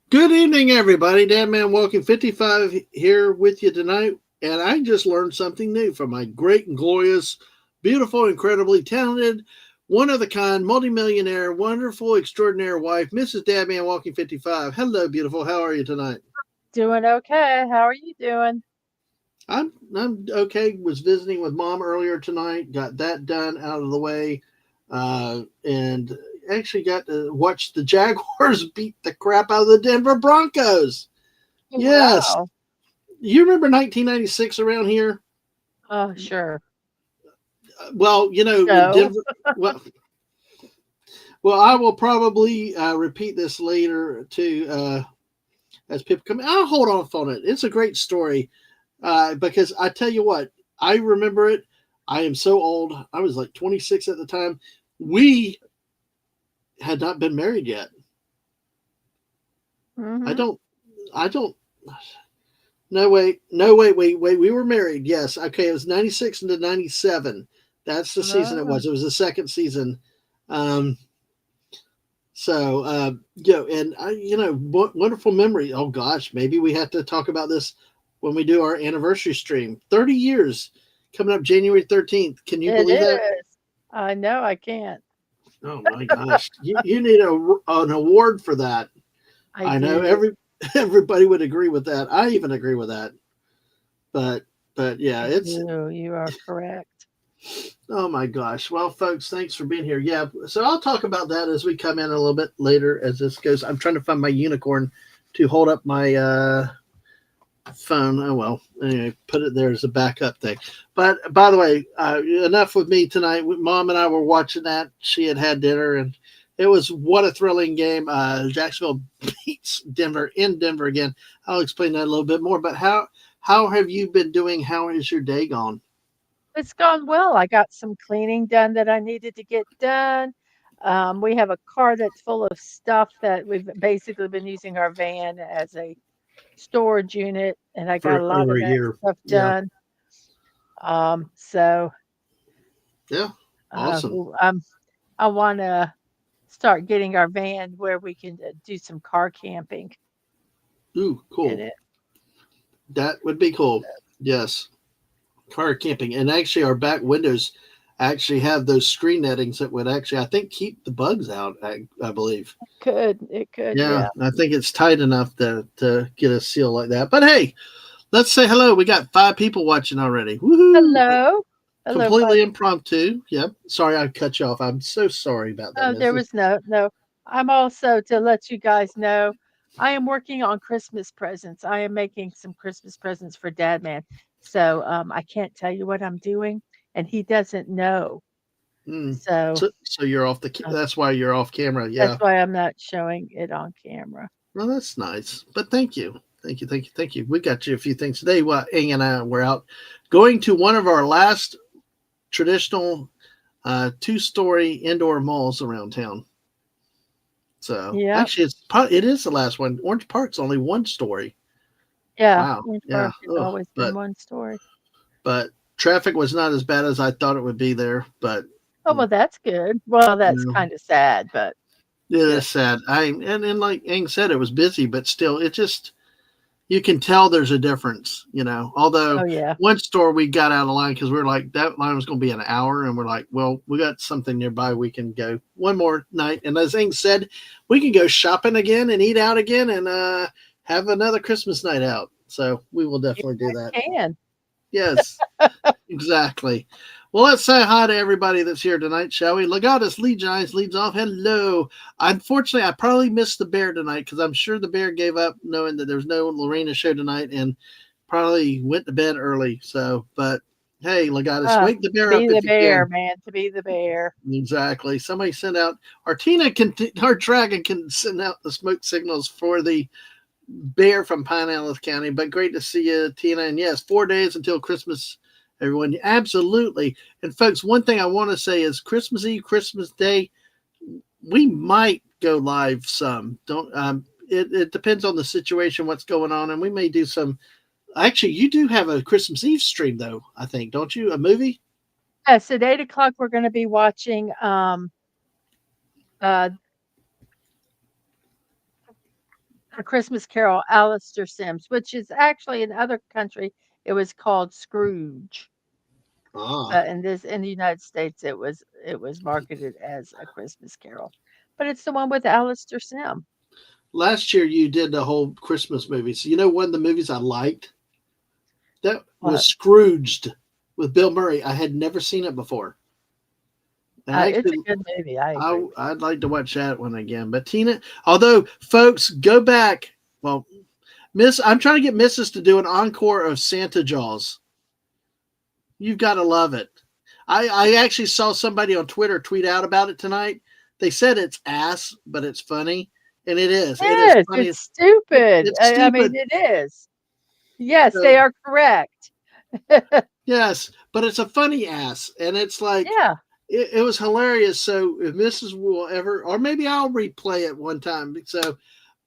Good evening, everybody. DMW55 here with you tonight. And I just learned something new from my great and glorious, beautiful, incredibly talented, one of a kind, multimillionaire, wonderful, extraordinary wife, Mrs. Dabman Walking 55. Hello, beautiful. How are you tonight? Doing okay. How are you doing? I'm okay. Was visiting with mom earlier tonight. Got that done out of the way, and actually got to watch the Jaguars beat the crap out of the Denver Broncos. Oh, Yes, wow. you remember 1996 around here? Oh, sure. Well, when No. Denver. Well, well, I will probably repeat this later too as people come. I'll hold off on it. It's a great story because I tell you what, I remember it. I am so old. I was like 26 at the time. We had not been married yet. I Mm-hmm. don't. I don't. No, wait. No, wait. We were married. Yes. Okay. It was 96 into 97. That's the season it Oh, was. It was the second season. Um, and wonderful memory. Oh gosh, maybe we have to talk about this when we do our anniversary stream. 30 years coming up January 13th. Can you it believe that? is. I know I can't. Oh my gosh, you need an award for that. I I know do. everybody would agree with that. I even agree with that. But but yeah, I it's do. You are correct. oh my gosh. Well, folks, thanks for being here. Yeah, so I'll talk about that as we come in a little bit later as this goes. I'm trying to find my unicorn to hold up my phone. Oh well. Anyway, put it there as a backup thing. But by the way, enough with me tonight. Mom and I were watching that. She had dinner, and it was what a thrilling game. Jacksonville beats Denver in Denver again. I'll explain that a little bit more. But how have you been doing? How has your day gone? It's gone well. I got some cleaning done that I needed to get done. We have a car that's full of stuff that we've basically been using our van as a storage unit, and I got For a lot over of a that year. stuff Yeah. done. So Yeah. Awesome. w- I'm I want to start getting our van where we can do some car camping Ooh, in cool. it. That would be cool. Yes. Car camping. And actually, our back windows actually have those screen nettings that would actually, I think, keep the bugs out, I believe. It could, Yeah. yeah. I think it's tight enough to get a seal like that. But hey, let's say hello. We got 5 people watching already. Woohoo. Hello. Hello, Completely 5 people. impromptu. Yep. Sorry I cut you off. I'm so sorry about that, Oh, there missus. was no. I'm also to let you guys know, I am working on Christmas presents. I am making some Christmas presents for Dad Man. So I can't tell you what I'm doing, and he doesn't know. Mm. So So you're off uh, that's why you're off camera. that's Yeah. why I'm not showing it on camera. Well, that's nice. But thank you. Thank you. We got you a few things today. Well, Ing and I were out going to one of our last traditional 2-story indoor malls around town. So Yeah, actually, it is the last one. Orange Park's only 1 story. yeah. Wow. Orange Yeah. Park has Ugh. always been But one story. but traffic was not as bad as I thought it would be there. But Oh, well, that's good. Well, you that's know, kind of sad, but it good. is sad. And like Ing said, it was busy, but still, it just you can tell there's a difference. Oh, Although yeah. one store we got out of line because we are like that line was going to be an hour, and we're like, well, we got something nearby. We can go one more night, and as Ing said, we can go shopping again and eat out again and have another Christmas night out. So we will You definitely do guys that. can. Yes, exactly. Well, let's say hi to everybody that's here tonight, shall we? Legatus Lee Giants leads off. Hello. Unfortunately, I probably missed the bear tonight because I'm sure the bear gave up knowing that there's no Lorena show tonight and probably went to bed early. So, but hey, Legatus, wake the To bear up be the if you bear, can. man, to be the bear. Exactly. Somebody send out, our dragon can send out the smoke signals for the bear from Pinellas County. But great to see you, Tina. And yes, 4 days until Christmas, everyone. Absolutely. And folks, one thing I want to say is Christmas Eve, Christmas Day, we might go live some. Don't it depends on the situation, what's going on, and we may do some. Actually, you do have a Christmas Eve stream though, I think, don't you? A movie? Yes, at 8 o'clock, we're going to be watching uh, A Christmas Carol, Alistair Sims, which is actually in other country it was called Scrooge. Ah, But in the United States it was marketed as A Christmas Carol. But it's the one with Alistair Sim. last year you did the whole Christmas movies. You know, one of the movies I liked that was What? Scrooged with Bill Murray. I had never seen it before, and I It's a actually good movie. I agree. I'd like to watch that one again. But Tina, although folks go back, well, I'm trying to get Mrs. to do an encore of Santa Jaws. You've got to love it. I actually saw somebody on Twitter tweet out about it tonight. They said it's ass, but it's funny, and it is. It is Yes, funny. it's stupid. It's I mean, stupid. it is. Yes, they So, are correct. yes, but it's a funny ass, and it's like Yeah. it was hilarious. So if Mrs. will ever, or maybe I'll replay it one time. So,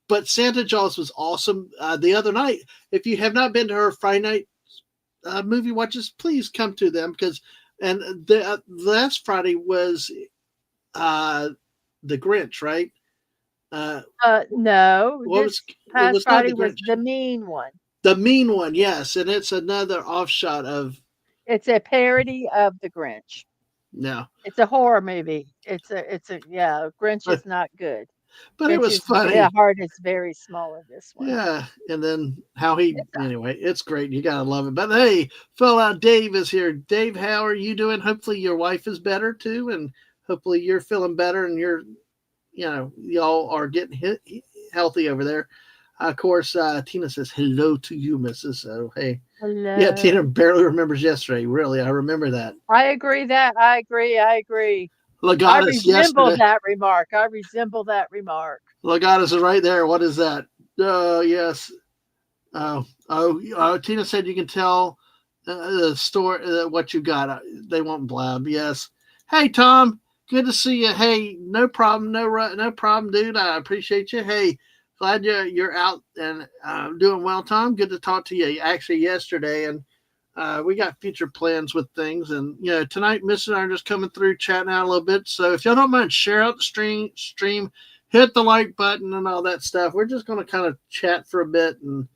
but Santa Jaws was awesome the other night. If you have not been to her Friday night movie watches, please come to them because. And the last Friday was uh, the Grinch, right? Uh, No, what was this it? past Was not the Friday was Grinch, the mean one. the mean one, yes, and it's another offshot of It's a parody of The Grinch. no, It's a horror movie. It's a yeah, Grinch but is not good. it was The funny. heart is very small in this one. Yeah, and then how he It's anyway, it's great. You gotta love it. But hey, fell out. Dave is here. Dave, how are you doing? Hopefully your wife is better too, and hopefully you're feeling better, and y'all are getting healthy over there. Of course, Tina says hello to you, Mrs. So hey, yeah, Tina hello. barely remembers yesterday. Really, I remember that. I agree that I agree. I agree. I Legatus resemble yesterday. that remark. I resemble that remark. Legatus is right there. What is that? Yes. Tina said you can tell the store what you got. They won't blab. Yes. Hey, Tom. Good to see you. Hey, no problem. No problem, dude. I appreciate you. Hey, glad you're out and doing well, Tom. Good to talk to you. Actually, yesterday, and we got future plans with things. And tonight, Miss and I are just coming through, chatting out a little bit. So if y'all don't mind, share out the stream, hit the like button, and all that stuff. We're just going to kind of chat for a bit and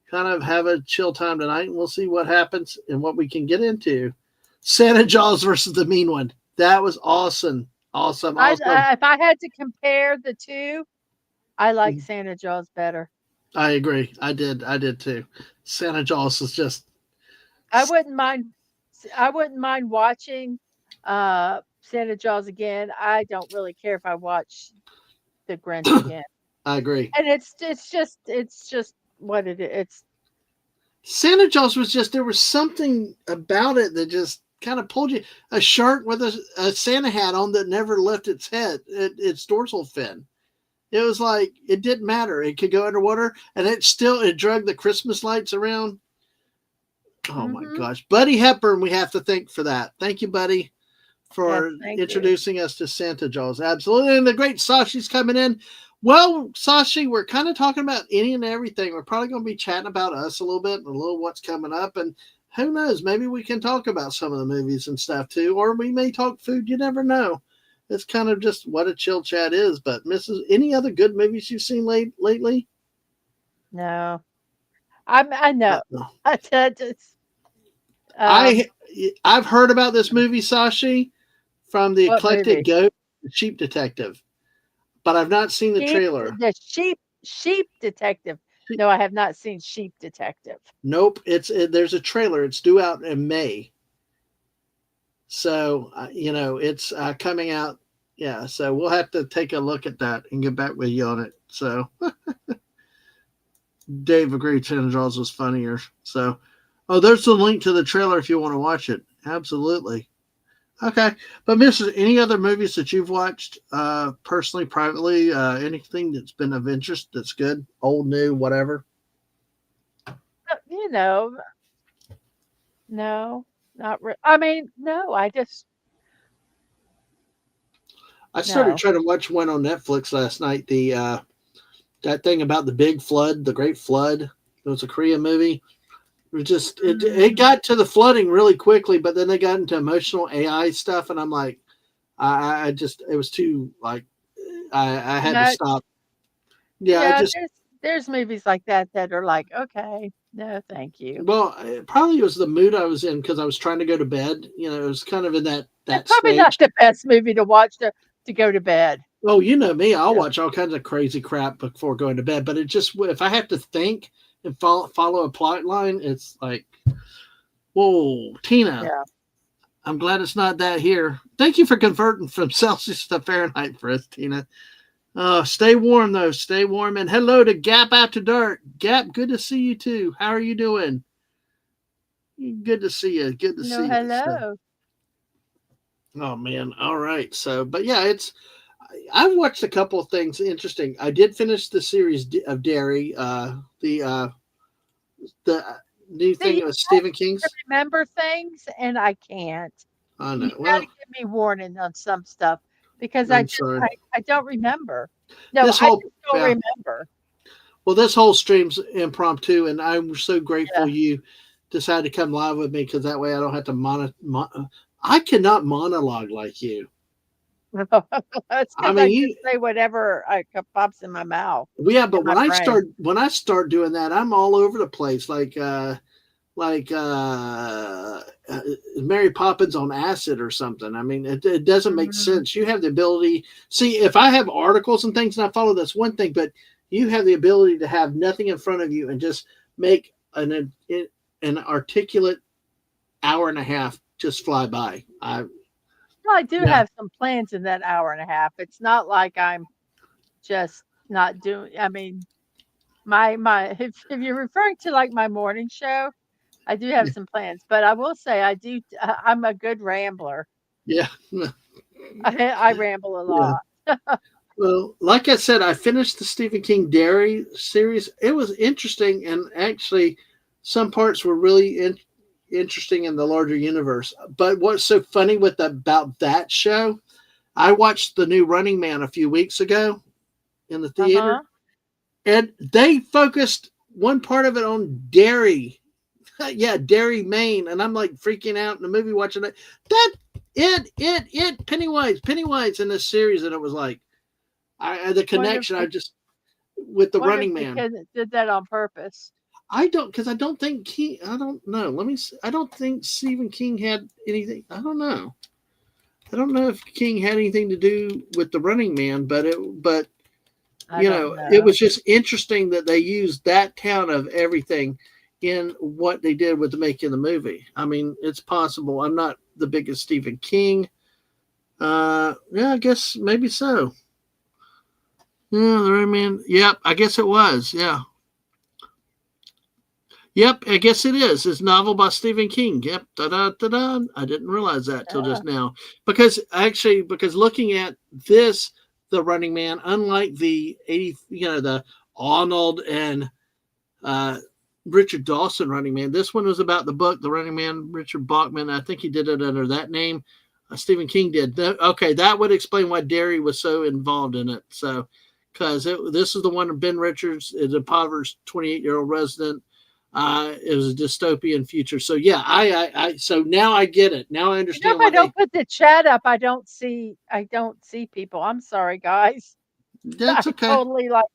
kind of have a chill time tonight, and we'll see what happens and what we can get into. Santa Jaws versus the Mean One. That was awesome. Awesome. Awesome. If I had to compare the two, I like Santa Jaws better. I agree. I did. I did too. Santa Jaws is just. I wouldn't mind. I wouldn't mind watching Santa Jaws again. I don't really care if I watch The Grinch again. I agree. And it's just what it is. It's Santa Jaws was just, there was something about it that just kind of pulled you. A shark with a Santa hat on that never left its head, its dorsal fin. It was like, it didn't matter. It could go underwater and it drug the Christmas lights around. Oh my mm-hmm. gosh. Buddy Hepburn, we have to thank for that. Thank you, Buddy, for Yes, introducing us to Santa Jaws. Absolutely. And the great Sashi's coming in. Well, Sashi, we're kind of talking about any and everything. We're probably going to be chatting about us a little bit and a little what's coming up. And who knows, maybe we can talk about some of the movies and stuff too, or we may talk food. You never know. It's kind of just what a chill chat is. But Mrs., any other good movies you've seen lately? No, I know. I just, I've heard about this movie, Sashi, from the what Eclectic movie? Goat, Sheep Detective, but I've not seen the Sheep, trailer. the sheep detective. No, I have not seen Sheep Detective. Nope, there's a trailer. It's due out in May, so it's coming out. Yeah, so we'll have to take a look at that and get back with you on it. So Dave agreed Santa Jaws was funnier. So there's the link to the trailer if you want to watch it. Absolutely. Okay, but Mrs., any other movies that you've watched personally, privately, anything that's been of interest that's good, old, new, whatever? No, not really. I mean, no, I just I started no. trying to watch one on Netflix last night. The that thing about the big flood, the Great Flood. It was a Korean movie. It got to the flooding really quickly, but then they got into emotional AI stuff, and I'm like, it was too like I had to Much. stop. Yeah, Yeah, there's movies like that that are like, okay, no, thank you. Well, it probably was the mood I was in because I was trying to go to bed. It was kind of in It's that probably not stage. the best movie to watch to go to bed. Oh, you know me, I'll Yeah. watch all kinds of crazy crap before going to bed. But it just if I have to think and follow a plot line, it's like, whoa, Tina. Yeah. I'm glad it's not that here. Thank you for converting from Celsius to Fahrenheit for us, Tina. Stay warm though. Stay warm. And hello to Gap After Dark. Gap, good to see you too. How are you doing? Good to see you. Good to No, see you. So, hello. oh man. All right. So, but yeah, I've watched a couple of things interesting. I did finish the series of Dairy, the new See, thing of Stephen to King's. remember things and I can't. I You know. got to Well, give me warning on some stuff because I'm sorry. I don't remember. No, This I whole just don't yeah. remember. Well, this whole stream's impromptu, and I'm so Yeah. grateful you decided to come live with me because that way I don't have to I cannot monologue like you. That's I because I mean, just say whatever pops in my mouth, yeah, in but my brain. when I start doing that, I'm all over the place, like Mary Poppins on acid or something. I mean, it doesn't make Mhm. sense. You have the ability. See, if I have articles and things and I follow, that's one thing, but you have the ability to have nothing in front of you and just make an articulate hour and a half just fly by. Well, I do Yeah, have some plans in that hour and a half. It's not like I'm just not doing. I mean, my if you're referring to like my morning show, I do have yeah, some plans, but I will say I do. I'm a good rambler. yeah. I ramble a Yeah. lot. Well, like I said, I finished the Stephen King Dairy series. It was interesting, and actually, some parts were really interesting in the larger universe. But what's so funny about that show? I watched the new Running Man a few weeks ago in the Uh huh. theater, and they focused one part of it on dairy. Yeah, Dairy, Maine, and I'm like freaking out in the movie watching it. That Pennywise in this series, and it was like the Wonder if connection. I they just with the wonder if Running they Man. did that on purpose. I don't because I don't think he. I don't know. Let me. I don't think Stephen King had anything. I don't know. I don't know if King had anything to do with the Running Man, but I don't it know. was just interesting that they used that town of everything in what they did with the making of the movie. I mean, it's possible. I'm not the biggest Stephen King. Yeah, I guess maybe so. Yeah, the Running Man. Yep, I guess it was. Yeah. Yep, I guess it is. It's a novel by Stephen King. Yep, da da da da. I didn't realize that till Yeah. just now. Because looking at this, The Running Man, unlike the 80, the Arnold and uh, Richard Dawson Running Man, this one was about the book, The Running Man, Richard Bachman. I think he did it under that name. Stephen King did. Okay, that would explain why Derry was so involved in it. So, because this is the one of Ben Richards, is a impoverished 28-year-old resident. It was a dystopian future. So yeah, so now I get it. Now I You know, if understand I why don't put the chat up, I don't see people. I'm sorry, guys. that's I okay. totally like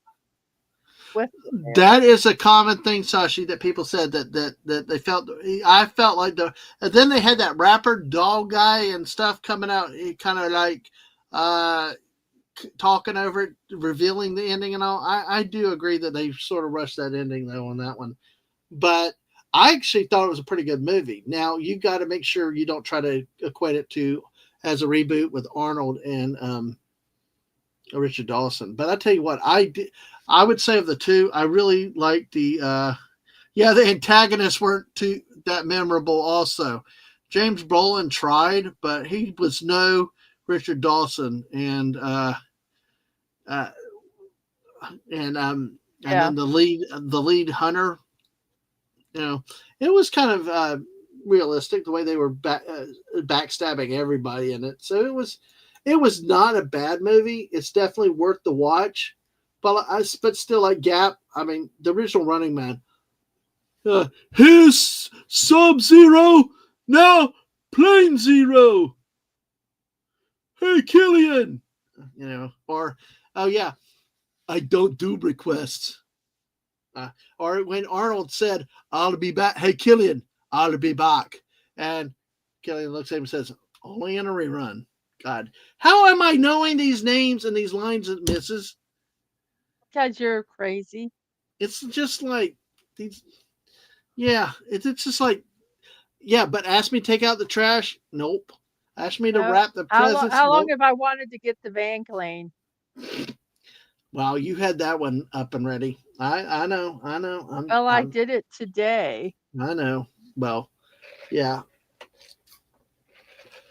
with there. That is a common thing, Sashi, that people said that they felt. I felt like and then they had that rapper dog guy and stuff coming out, kind of like uh, talking over it, revealing the ending and all. I do agree that they sort of rushed that ending though on that one, but I actually thought it was a pretty good movie. Now you got to make sure you don't try to equate it to as a reboot with Arnold and Richard Dawson. But I tell you what, I would say of the two, I really liked the antagonists weren't too that memorable. Also, James Brolin tried, but he was no Richard Dawson, uh, and Yeah. then the lead hunter, you know, it was kind of realistic the way they were backstabbing everybody in it. So it was not a bad movie. It's definitely worth the watch. But still, like Gap. I mean, the original Running Man. Here's Sub Zero, now Plane Zero. Hey, Killian. Or oh yeah, I don't do requests. Or when Arnold said, "I'll be back." Hey, Killian, I'll be back. And Killian looks at him and says, "Only in a rerun." God, how am I knowing these names and these lines and misses? Because you're crazy. It's just like these. Yeah, it's just like, yeah. But ask me to take out the trash. Nope. Ask me to No. wrap the presents. How long Nope. have I wanted to get the van clean? Wow, you had that one up and ready. I know. Well, I did it today. I know. Well, yeah,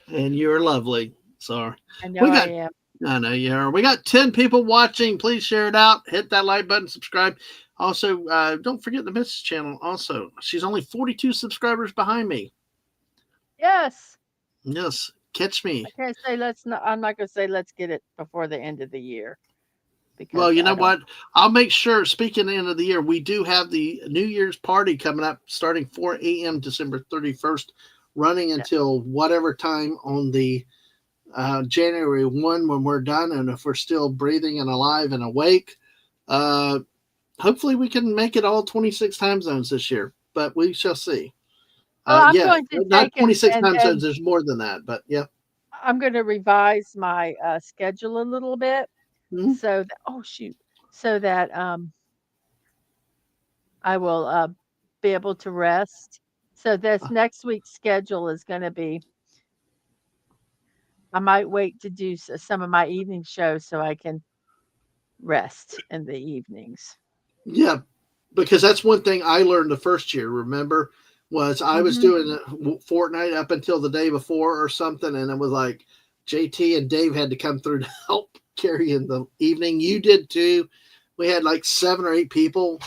and you're lovely. So I know we I got. am. I know you are. We got 10 people watching. Please share it out. Hit that like button. Subscribe. Also, don't forget the Mrs. channel. Also, she's only 42 subscribers behind me. Yes. Yes, catch me. I can't say let's not. I'm not going to say let's get it before the end of the year Well, because you I know don't. what? I'll make sure, speaking of the end of the year, we do have the New Year's party coming up starting 4 a.m. December 31st, running Yeah. until whatever time on the January 1 when we're done. And if we're still breathing and alive and awake, uh, hopefully we can make it all 26 time zones this year, but we shall see. Well, I'm Yeah, going to not take 26 time zones. and There's more than that, but yeah. I'm going to revise my schedule a little bit Mhm. so that oh shoot so that I will be able to rest. So this next week's schedule is going to be. I might wait to do some of my evening shows so I can rest in the evenings. Yeah, because that's one thing I learned the first year. Remember, was I was Hmm. doing a Fortnite up until the day before or something, and it was like JT and Dave had to come through to help carry in the evening. You did too. We had like 7 or 8 people,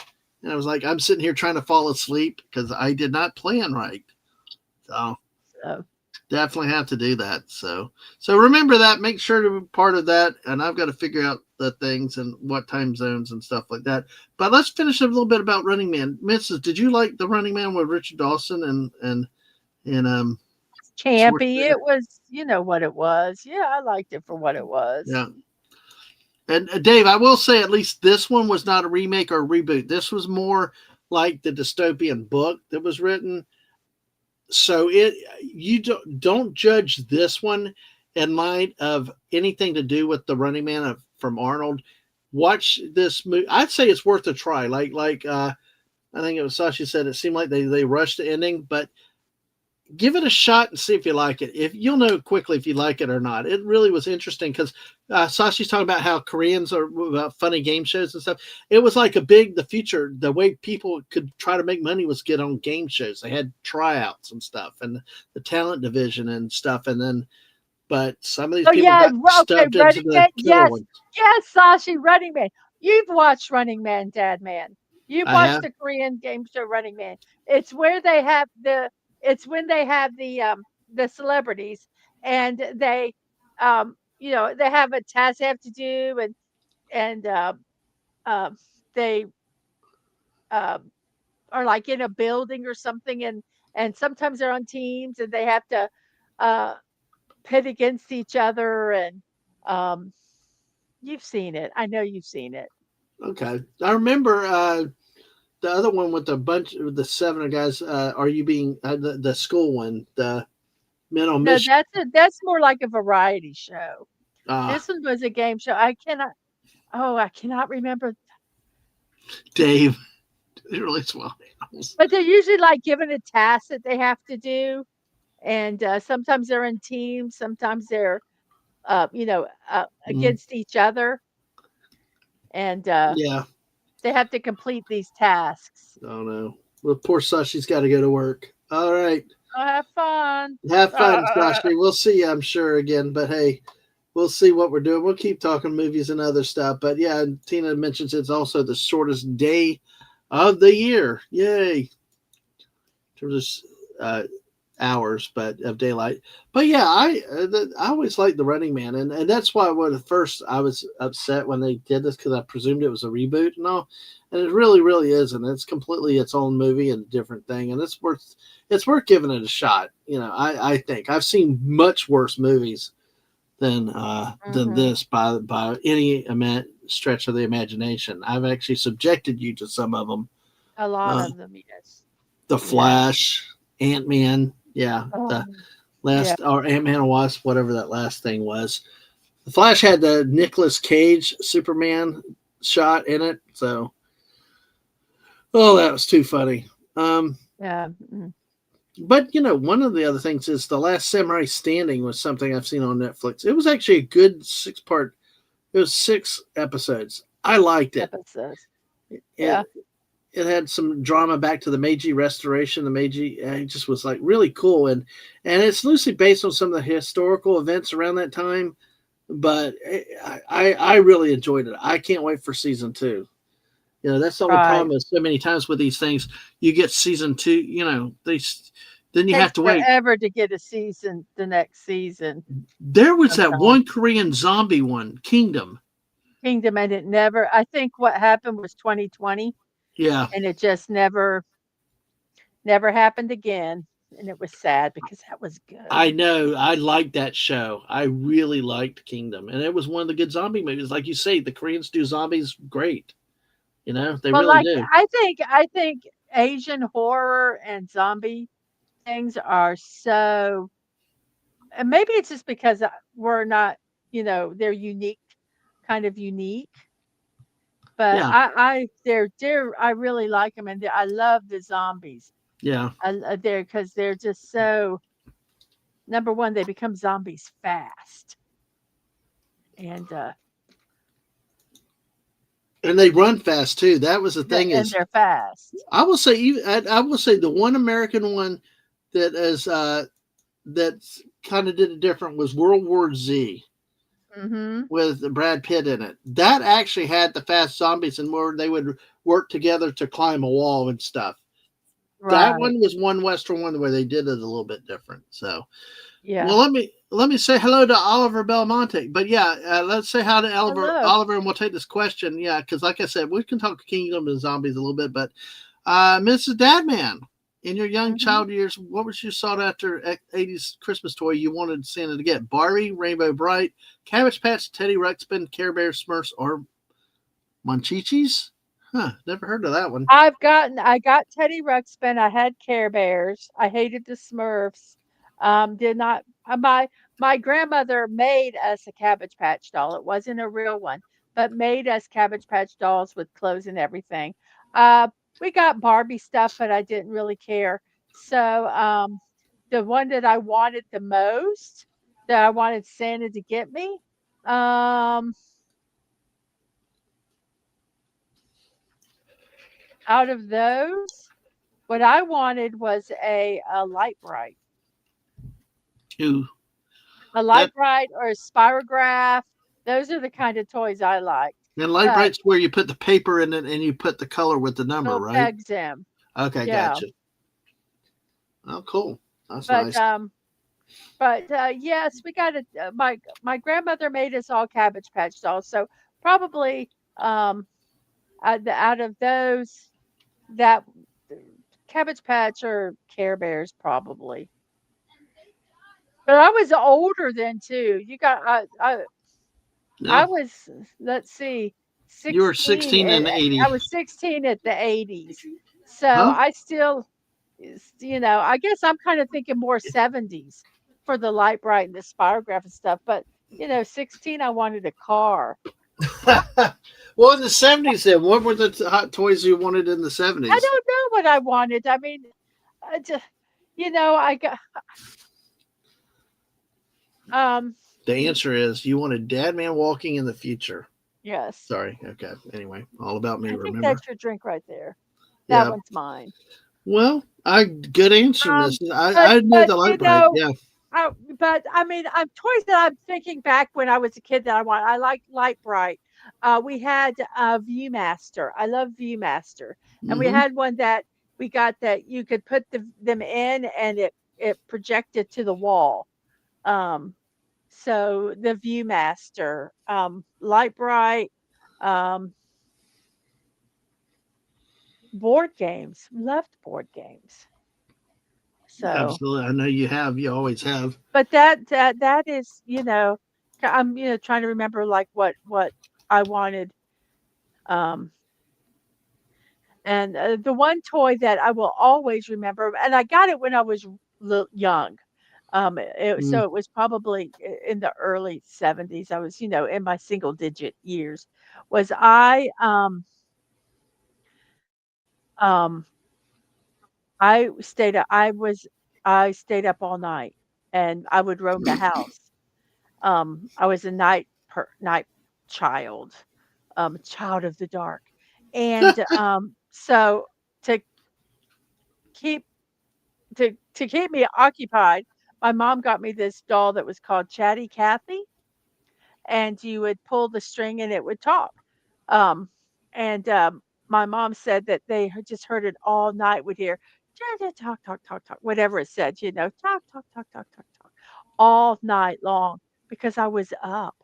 and I was like, I'm sitting here trying to fall asleep because I did not plan right. So So definitely have to do that. So remember that. Make sure to be part of that. And I've got to figure out the things and what time zones and stuff like that. But let's finish a little bit about Running Man. Mrs., did you like the Running Man with Richard Dawson and campy. Schwarzenegger? It was, you know what it was. Yeah, I liked it for what it was. Yeah. And Dave, I will say at least this one was not a remake or a reboot. This was more like the dystopian book that was written. So you don't judge this one in light of anything to do with the Running Man from Arnold. Watch this movie. I'd say it's worth a try. Like I think it was Sasha said, it seemed like they rushed the ending, but give it a shot and see if you like it. If you'll know quickly if you like it or not. It really was interesting because Sashi's talking about how Koreans are about funny game shows and stuff. It was like the future. The way people could try to make money was get on game shows. They had tryouts and stuff, and the talent division and stuff. And then, but some of these Oh people yeah, got okay, stuffed into Running the Man. killer Yes, ones. yes, Sashi, Running Man. You've watched Running Man, Dad Man. You've I watched have. the Korean game show Running Man. It's where they have the. It's when they have the celebrities and they they have a task they have to do and um they um are like in a building or something and sometimes they're on teams and they have to uh pit against each other and um you've seen it. I know you've seen it. Okay, I remember the other one with the bunch of the 7 guys. Are you being the school one? The men on No, mission. that's more like a variety show. Uh, This one was a game show. I cannot remember. Dave. Really swell animals. But they're usually like given a task that they have to do, and sometimes they're in teams, sometimes they're Mm, against each other, and yeah. they have to complete these tasks. Oh no. Well, poor Sashi's got to go to work. All right. Oh, have fun. Have fun, Sashi. We'll see you, I'm sure, again. But hey, we'll see what we're doing. We'll keep talking movies and other stuff. But yeah, Tina mentions it's also the shortest day of the year. Yay. In terms of hours, but of daylight. But yeah, I always liked the Running Man, and that's why when at first I was upset when they did this because I presumed it was a reboot and all, and it really isn't. It's completely its own movie and different thing, and it's worth giving it a shot. I think I've seen much worse movies than Hmm. this by any amount stretch of the imagination. I've actually subjected you to some of them. A lot Uh, of them, yes. the Yeah. Flash, Ant Man, yeah, the Oh, yeah. last or Ant Man and Wasp, whatever that last thing was. The Flash had the Nicolas Cage Superman shot in it, so oh, that was too funny. Um, Yeah. Mm. but one of the other things is the Last Samurai Standing was something I've seen on Netflix. It was actually a good 6 part. It was 6 episodes. I liked it. Episodes. It Yeah. it had some drama back to the Meiji Restoration. The Meiji, it just was like really cool, and it's loosely based on some of the historical events around that time. But I really enjoyed it. I can't wait for season two. That's the only Right. problem is so many times with these things, you get season two. Then you have Takes to wait. forever to get a season, the next season There was that sometimes. one Korean zombie one, Kingdom. Kingdom, and it never, I think what happened was 2020, Yeah, and it just never happened again. And it was sad because that was good. I know. I liked that show. I really liked Kingdom, and it was one of the good zombie movies. Like you say, the Koreans do zombies great. They Well, really like do. I think Asian horror and zombie things are so, and maybe it's just because we're not, they're unique, kind of unique. But Yeah, they're I really like them, and I love the zombies. yeah. They're because they're just so, number one, they become zombies fast, and And they run fast too. That was the thing is, they're fast. I will say, even I will say the one American one that is that kind of did it different was World War Z Hmm. with Brad Pitt in it. That actually had the fast zombies and where they would work together to climb a wall and stuff. That Right. one was one Western one where they did it a little bit different. So, Yeah. well, let me say hello to Oliver Belmonte. But yeah, let's say hi to Oliver. Hello. Oliver, and we'll take this question. Yeah, because like I said, we can talk Kingdom and zombies a little bit. But Mrs. Dadman, in your young Hmm. child years, what was your sought after '80s Christmas toy you wanted Santa to get? Barbie, Rainbow Bright, Cabbage Patch, Teddy Ruxpin, Care Bears, Smurfs, or Monchichis? Huh, never heard of that one. I got Teddy Ruxpin. I had Care Bears. I hated the Smurfs. Did not. My grandmother made us a Cabbage Patch doll. It wasn't a real one, but made us Cabbage Patch dolls with clothes and everything. Uh, we got Barbie stuff, but I didn't really care. So the one that I wanted the most, that I wanted Santa to get me, um, out of those. What I wanted was a light bright, Ooh, a that light bright or a spirograph. Those are the kind of toys I liked. and light But bright's where you put the paper in it and you put the color with the number, little right? pegs them, Okay, yeah. gotcha. Oh, cool. That's But nice. yes, we got it. My grandmother made us all Cabbage Patch dolls, so probably out of those, that Cabbage Patch or Care Bears probably. But I was older then too. I No, was, let's see, you were 16. 16 and I 80. was 16 at the 80s. So Huh? I still, I guess I'm kind of thinking more 70s for the light bright and the spirograph and stuff. But, 16, I wanted a car. Well, in the 70s, then, what were the hot toys you wanted in the I 70s? don't know what I wanted. I mean, I just, I got, um, The answer is you wanted Dad Man walking in the future. yes. Sorry. Okay. Anyway, all about me, I think remember? that's your drink right there. That Yeah. one's mine. Well, I good answer, Um, Mrs. but, I knew but, the light bright. Yeah. Oh, but I mean, toys that I'm thinking back when I was a kid that I want. I like Light Bright. We had ViewMaster. I love ViewMaster, and we Mm-hmm. had one that we got that you could put them in, and it projected to the wall. Um, so the ViewMaster, Light Bright, um, board games. Loved board games. So. Absolutely. I know you have. You always have. But that is, I'm, trying to remember like what I wanted. Um, and the one toy that I will always remember, and I got it when I was young. Mm, So it was probably in the early 70s. I was, in my single digit years. Was um, I stayed up all night and I would roam the house. I was a night child, child of the dark. And so to keep to keep me occupied, my mom got me this doll that was called Chatty Cathy, and you would pull the string and it would talk. Um, and my mom said that they just heard it all night. Would hear talk, talk, talk, talk, whatever it said, talk, talk, talk, talk, talk, talk, all night long because I was up.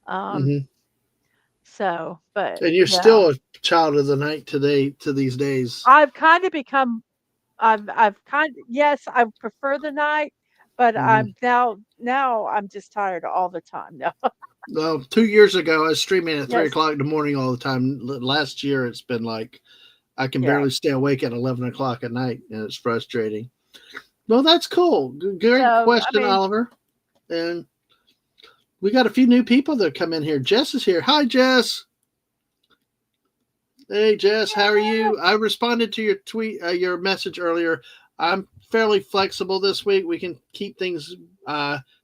Um, hmm but And you're yeah, still a child of the night today to these days. I've kind of become. I've kind yes, I prefer the night, but Hmm I'm now I'm just tired all the time. No. Well, 2 years ago, I was streaming at three Yes. o'clock in the morning all the time. Last year, it's been like I can Yeah. barely stay awake at 11 o'clock at night, and it's frustrating. Well, that's cool. Great So, I question, mean, Oliver. And we got a few new people that come in here. Jess is here. Hi, Jess. Hey, Jess. How are yeah. you? I responded to your tweet, your message earlier. I'm fairly flexible this week. We can keep things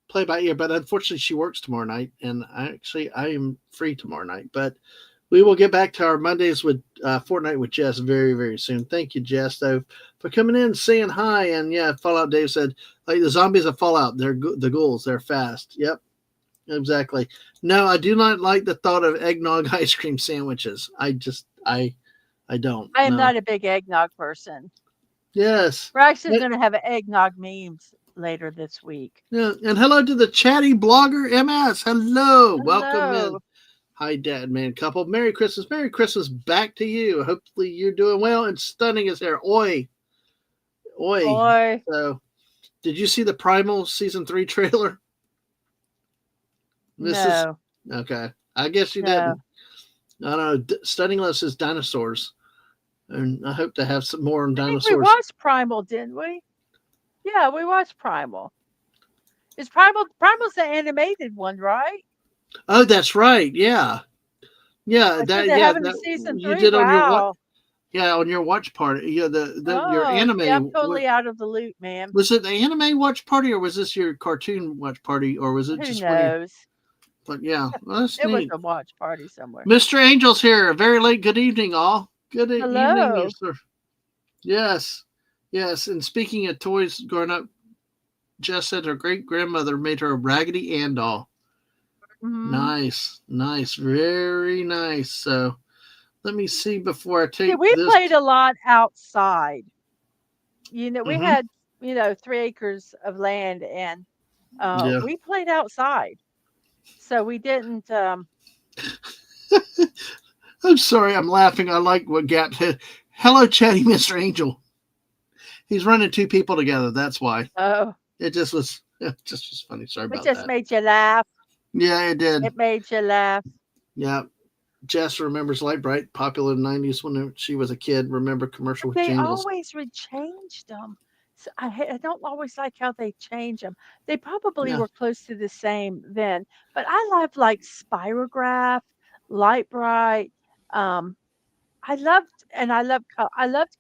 play by ear, but unfortunately, she works tomorrow night, and I am free tomorrow night. But we will get back to our Mondays with Fortnite with Jess very, very soon. Thank you, Jess, though, for coming in, saying hi. And yeah, Fallout Dave said, like the zombies of Fallout, they're the ghouls, they're fast. Yep, exactly. No, I do not like the thought of eggnog ice cream sandwiches. I don't. I am No. not a big eggnog person. Yes. We're actually Eh, gonna have eggnog memes later this week. Yeah. And hello to the chatty blogger MS. Hello. Welcome in. Hello. Hi, Dad, man, couple. Merry Christmas. Merry Christmas back to you. Hopefully you're doing well and stunning as hair. Oi. Oi. Boy, So, did you see the Primal season 3 trailer, Mrs.? no, Okay. I guess you no. didn't. I don't know. Stunning Love says dinosaurs. And I hope to have some more on I think we dinosaurs. watched Primal, didn't we? Yeah, we watched Primal. Is Primal's the animated one, right? Oh, that's right. Yeah. Yeah, I said that they're yeah, having a that season you 3. did on your what? Wow. Yeah, on your watch party. Yeah, the your Oh, see, I'm anime. totally out of the loop, ma'am. Was it the anime watch party or was this your cartoon watch party or was it Who just one of your? knows? But yeah, well, that's It was neat. a watch party somewhere. Mr. Angel's here. A very late good evening, all. Good evening, Hello. sir. Yes, yes. And speaking of toys growing up, Jess said her great grandmother made her a Raggedy Ann doll. Mhm. Nice, nice, very nice. So let me see before I See, take we this. played a lot outside. We Mm-hmm. had, 3 acres of land and, Yeah. we played outside. So we didn't, I'm sorry, I'm laughing. I like what Gap said. Hello, chatty Mr. Angel. He's running two people together. That's why. oh, It just was funny. Sorry it about just that. made you laugh. Yeah, it did. It made you laugh. Yeah. Jess remembers Light Bright, popular in the 90s when she was a kid. Remember commercial But with they jingles. always rechanged them. So I don't always like how they change them. They probably Yeah. were close to the same then, but I love like Spirograph, Light Bright. Um, I loved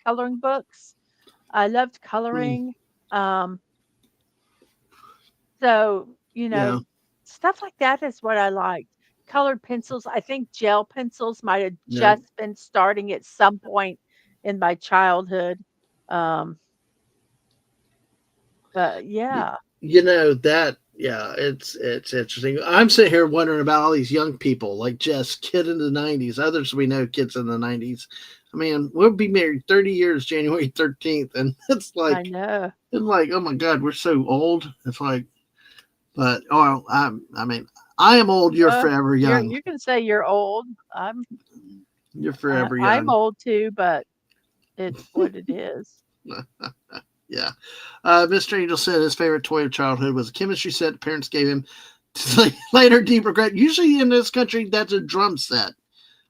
coloring books. I loved Mm, coloring. Um, so, yeah. stuff like that is what I liked. Colored pencils, I think gel pencils might have Yeah. just been starting at some point in my childhood. Um, but Y- yeah. You know that yeah, it's interesting. I'm sitting here wondering about all these young people like Jess, kid in the 90s, others we know kids in the 90s. I mean, we'll be married 30 years January 13th and I know. it's like oh my god, we're so old. It's like but I mean, I am old, you're Well, forever young. you can say you're old. You're forever I'm young. old too, but it's what it is. Yeah. Mr. Angel said his favorite toy of childhood was a chemistry set parents gave him Later, deep regret. Usually in this country, that's a drum set.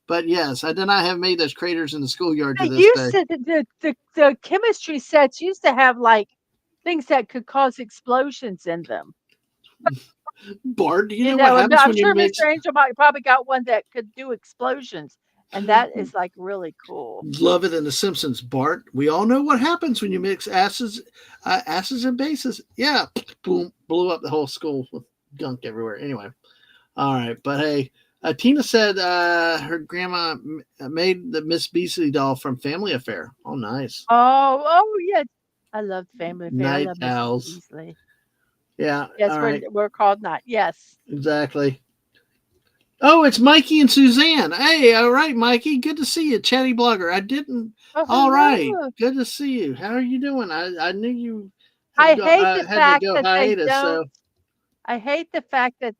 But yes, I did not have made those craters in the schoolyard to They this used day. to the chemistry sets used to have like things that could cause explosions in them. Bart, do you You know what know, and happens I'm when you sure mix? Mr. Angel might probably got one that could do explosions, and that is like really cool. Love it in The Simpsons, Bart. We all know what happens when you mix acids and bases. Yeah, boom, blew up the whole school with gunk everywhere. Anyway, all right, but hey, Tina said her grandma made the Miss Beasley doll from Family Affair. Oh, nice. Oh yeah, I love Family Affair. I Night love Mrs. owls. Beasley. Yeah, Yes, all right, we're called Night. Yes. exactly. Oh, it's Mikey and Suzanne. Hey, all right, Mikey. Good to see you, chatty blogger. I didn't. Oh, All right, hello. good to see you. How are you doing? I knew you I hate the had to fact go that they hiatus. don't. So I hate the fact that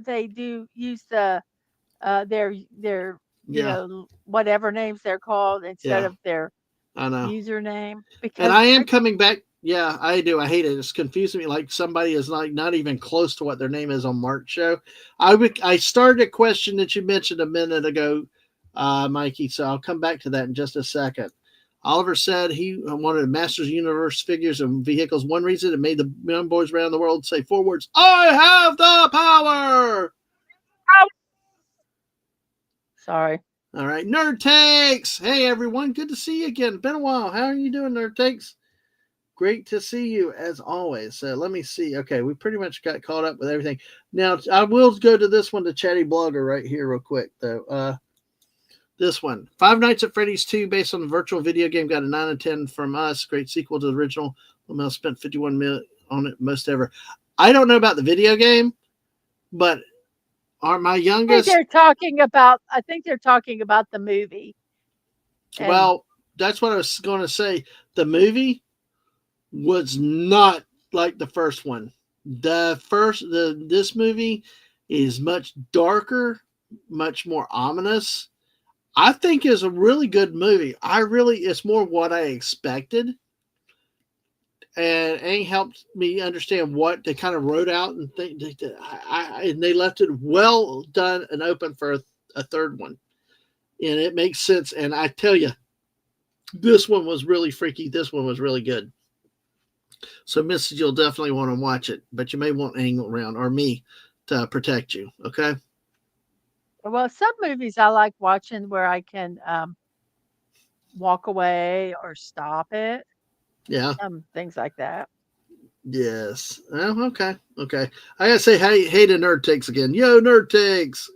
they do use their yeah, whatever names they're called instead yeah, of their I know. username And because I am coming back. Yeah, I do. I hate it. It's confusing me. Like somebody is like not even close to what their name is on Mark's show. I started a question that you mentioned a minute ago, Mikey. So I'll come back to that in just a second. Oliver said he wanted Masters Universe figures and vehicles. One reason it made the young boys around the world say 4 words: "I have the power." sorry. All right, Nerd Takes. Hey everyone, good to see you again. Been a while. How are you doing, Nerd Takes? Great to see you as always. Let me see. Okay, we pretty much got caught up with everything. Now I will go to this one, the Chatty Blogger, right here, real quick though. This one, Five Nights at Freddy's 2, based on the virtual video game, got a 9 out of 10 from us. Great sequel to the original. Lamel spent 51 million on it, most ever. I don't know about the video game, but my youngest. I think they're talking about the movie. And Well, that's what I was going to say. The movie was not like the first one. This movie is much darker, much more ominous. I think is a really good movie. It's more what I expected, and it helped me understand what they kind of wrote out and think. And they left it well done and open for a third one, and it makes sense. And I tell you, this one was really freaky. This one was really good. So, Mrs., you'll definitely want to watch it, but you may want Angle around or me to protect you. Okay. well, some movies I like watching where I can walk away or stop it. Yeah. Things like that. Yes. Oh, okay. Okay. I gotta say hey to Nerd Takes again. Yo, Nerd Takes.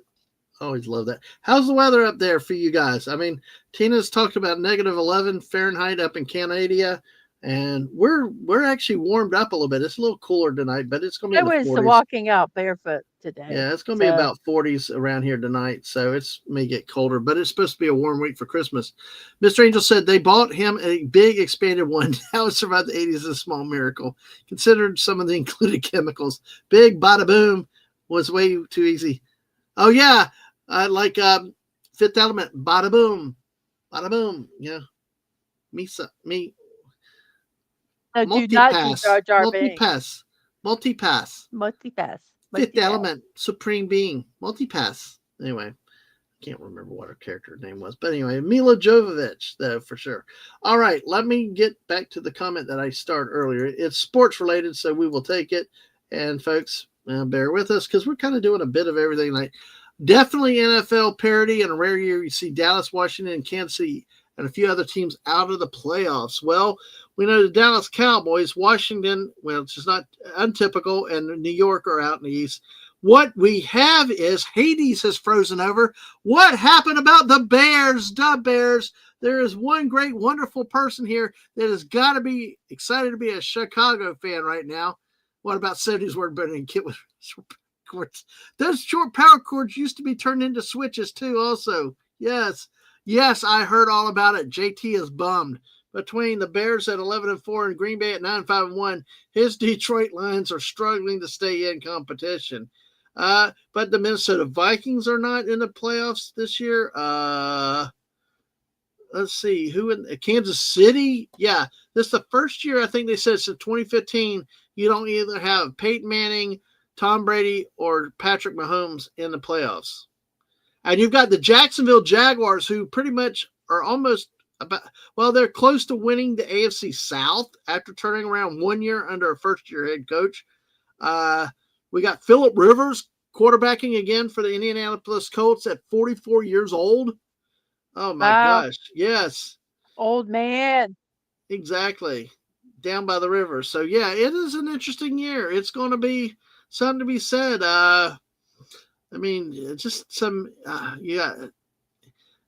Always love that. How's the weather up there for you guys? I mean, Tina's talked about negative 11 Fahrenheit up in Canada, and we're actually warmed up a little bit. It's a little cooler tonight, but it's gonna be I in the was 40s. walking out barefoot today. Yeah, it's going to be So about 40s around here tonight, so it's may get colder, but it's supposed to be a warm week for Christmas. Mr. Angel said they bought him a big expanded one. How it survived the 80s is a small miracle, considered some of the included chemicals. Big bada boom was way too easy. Oh yeah, like Fifth Element, bada boom, bada boom. Yeah, me no, do not do multipass, Jar Jar Binks. multipass, multipass. Multipass. Fifth Multipass. Element, Supreme Being, Multipass. Anyway, I can't remember what her character name was, but anyway, Mila Jovovich, though, for sure. All right, let me get back to the comment that I started earlier. It's sports related, so we will take it. And folks, bear with us because we're kind of doing a bit of everything. Like definitely NFL parity, and a rare year you see Dallas, Washington, and Kansas City, and a few other teams out of the playoffs. Well, we know the Dallas Cowboys, Washington, well, it's just not untypical, and New York are out in the East. What we have is Hades has frozen over. What happened about the Bears? The Bears. There is one great, wonderful person here that has got to be excited to be a Chicago fan right now. What about 70s word better than kid with cords? Those short power cords used to be turned into switches too, also. Yes. Yes, I heard all about it. JT is bummed. Between the Bears at 11-4 and Green Bay at 9-5-1, his Detroit Lions are struggling to stay in competition. But the Minnesota Vikings are not in the playoffs this year. Let's see who in Kansas City. Yeah, this is the first year I think they said since 2015 you don't either have Peyton Manning, Tom Brady or Patrick Mahomes in the playoffs. And you've got the Jacksonville Jaguars, who pretty much are almost about, well, they're close to winning the AFC South after turning around 1 year under a first-year head coach. Uh, we got Phillip Rivers quarterbacking again for the Indianapolis Colts at 44 years old. Oh my Wow, gosh. Yes, old man. exactly. Down by the river. So yeah, it is an interesting year. It's going to be something to be said. I mean, just some, yeah.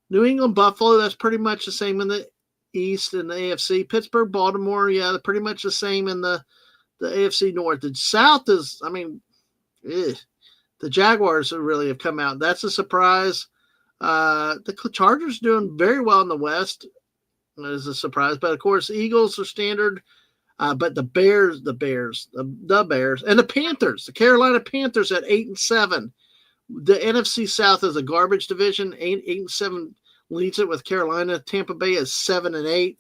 New England, Buffalo, that's pretty much the same in the East and the AFC. Pittsburgh, Baltimore, yeah, they're pretty much the same in the AFC North. The South is, I mean, the Jaguars really have come out. That's a surprise. The Chargers doing very well in the West is a surprise. But of course, Eagles are standard. But the Bears, and the Panthers, the Carolina Panthers at 8-7. The NFC South is a garbage division. 8-7 leads it with Carolina. Tampa Bay is 7-8.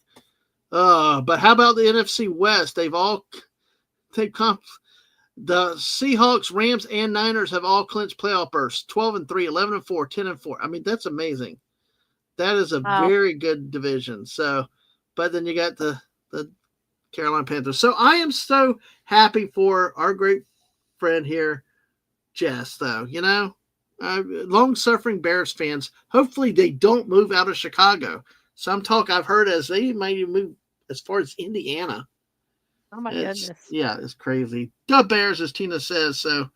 But how about the NFC West? They've come. The Seahawks, Rams, and Niners have all clinched playoff berths. 12-3, 11-4, 10-4. I mean, that's amazing. That is a Wow. very good division. So, but then you got the Carolina Panthers. So I am so happy for our great friend here, Jess, though, long-suffering Bears fans. Hopefully they don't move out of Chicago. Some talk I've heard as they might move as far as Indiana. Oh my goodness. It's crazy. The Bears, as Tina says. So,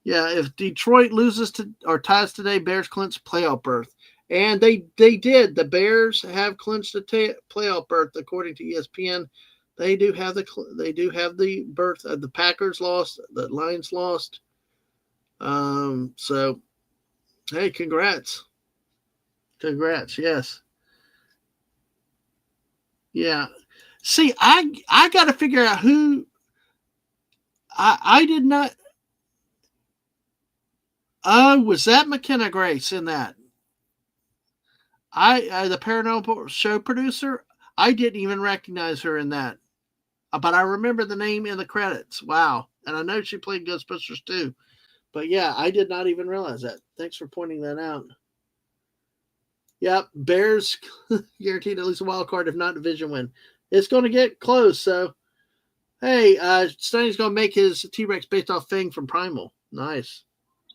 yeah, if Detroit loses to or ties today, Bears clinch playoff berth. And they did. The Bears have clinched the playoff berth according to ESPN. They do have the berth. The Packers lost. The Lions lost. So, hey, congrats. Yes. Yeah. See, I got to figure out who. I did not. Was that McKenna Grace in that? The Paranormal Show producer. I didn't even recognize her in that, but I remember the name in the credits. Wow, and I know she played Ghostbusters too. But yeah, I did not even realize that. Thanks for pointing that out. Yep, Bears guaranteed at least a wild card, if not division win. It's going to get close. So, hey, Stoney's going to make his T-Rex based off Fang from Primal. Nice.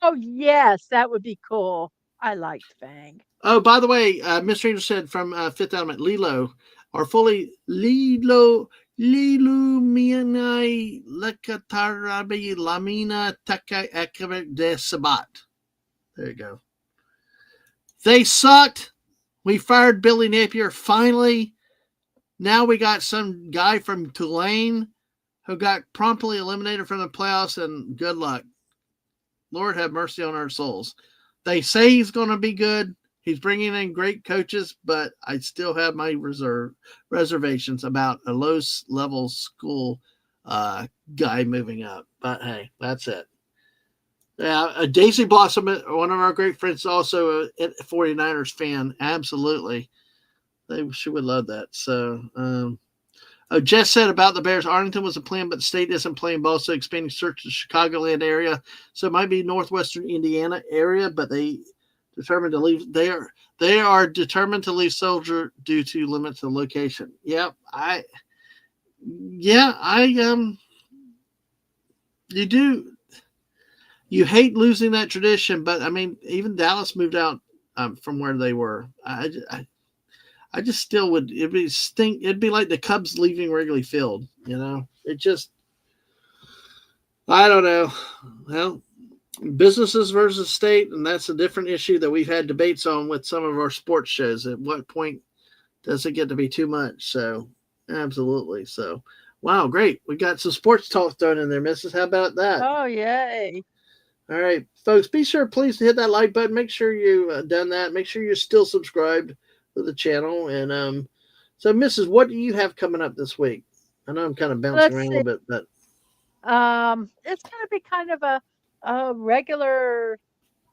Oh yes, that would be cool. I liked Fang. Oh, by the way, Mr. Angel said from Fifth Element, Lilo, or fully Lilo Mianai Lekatarabi Lamina Taka Ekabek de Sabat. There you go. They sucked. We fired Billy Napier finally. Now we got some guy from Tulane who got promptly eliminated from the playoffs, and good luck. Lord have mercy on our souls. They say he's going to be good. He's bringing in great coaches, but I still have my reservations about a low-level school guy moving up. But, hey, that's it. Yeah, Daisy Blossom, one of our great friends, also a 49ers fan. Absolutely. She would love that. So, Jess said about the Bears, Arlington was a plan, but the state isn't playing ball, so expanding search to the Chicagoland area. So it might be northwestern Indiana area, but they determined to leave. They are determined to leave Soldier due to limits of location. Yep, you do. You hate losing that tradition, but I mean, even Dallas moved out from where they were. I just still would. It'd be like the Cubs leaving Wrigley Field. It just. I don't know. Well, businesses versus state, and that's a different issue that we've had debates on with some of our sports shows. At what point does it get to be too much? So, absolutely. So, wow, great. We got some sports talk thrown in there, Mrs. How about that? Oh yay. All right, folks, be sure, please, to hit that like button. Make sure you've done that. Make sure you're still subscribed to the channel. And so, Mrs., what do you have coming up this week? I know I'm kind of bouncing Let's around a see. little bit, but It's going to be kind of a regular.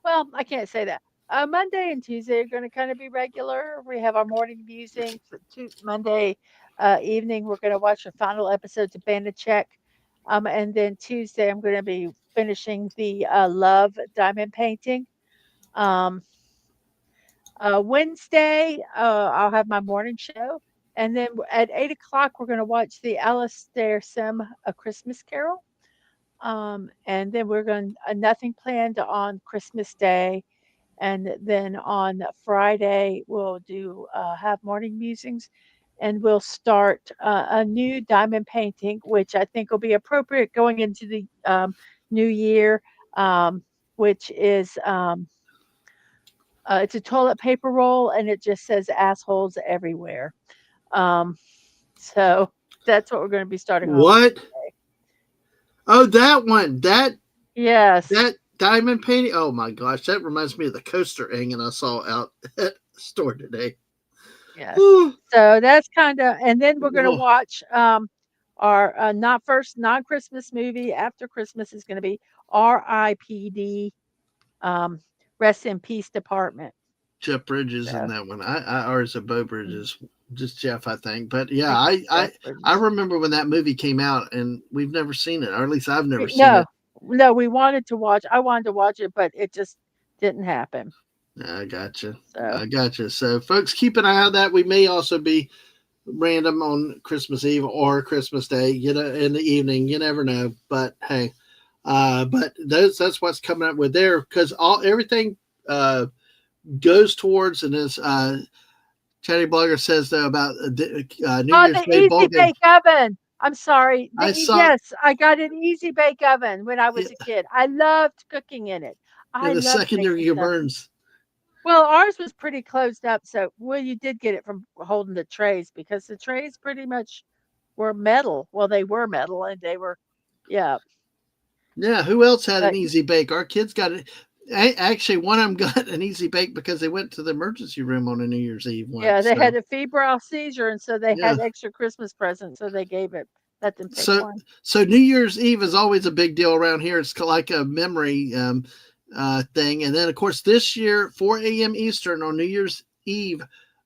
Well, I can't say that. Monday and Tuesday are going to kind of be regular. We have our morning musings. Monday evening, we're going to watch the final episode to Banachek. And then Tuesday, I'm going to be finishing the Love diamond painting. Um, Wednesday, I'll have my morning show. And then at 8 o'clock, we're going to watch the Alistair Sim A Christmas Carol. And then we're going nothing planned on Christmas Day. And then on Friday, we'll do have morning musings, and we'll start a new diamond painting, which I think will be appropriate going into the new year, um, which is it's a toilet paper roll, and it just says assholes everywhere. Um, so that's what we're going to be starting on What? Friday. Oh, that one. Yes, That diamond painting. Oh my gosh, that reminds me of the coaster hanging I saw out at the store today. yes. Whew. So that's kind of, and then we're going to Oh, watch our not first non Christmas movie after Christmas is going to be R.I.P.D. Um, Rest in Peace Department. Jeff Bridges in So that one. Or is it Bo mm, Bridges? Just Jeff, I think. But I yeah, think it's Jeff I Bridges. remember when that movie came out, and we've never seen it, or at least I've never seen No, it. no, we wanted to watch. I wanted to watch it, but it just didn't happen. I gotcha. So I gotcha. So, folks, keep an eye on that. We may also be random on Christmas Eve or Christmas Day, in the evening. You never know. But hey, but that's what's coming up with there, because everything uh goes towards, and as Chatty Blogger says though about New oh, Year's the Day ball Easy game. Bake Oven. I'm sorry. I saw Yes, I got an Easy Bake Oven when I yeah, was a kid. I loved cooking in it. I in the loved making secondary stuff. burns. Well, ours was pretty closed up, so well, you did get it from holding the trays because the trays pretty much were metal. Well, they were metal and they were, yeah. Yeah, who else had an But easy bake? Our kids got it. Actually, one of them got an easy bake because they went to the emergency room on a New Year's Eve yeah, once. they So had a febrile seizure, and so they yeah, had extra Christmas presents, so they gave it. Let them pick so one. so New Year's Eve is always a big deal around here. It's like a memory thing, and then of course this year 4 a.m. Eastern on New Year's Eve.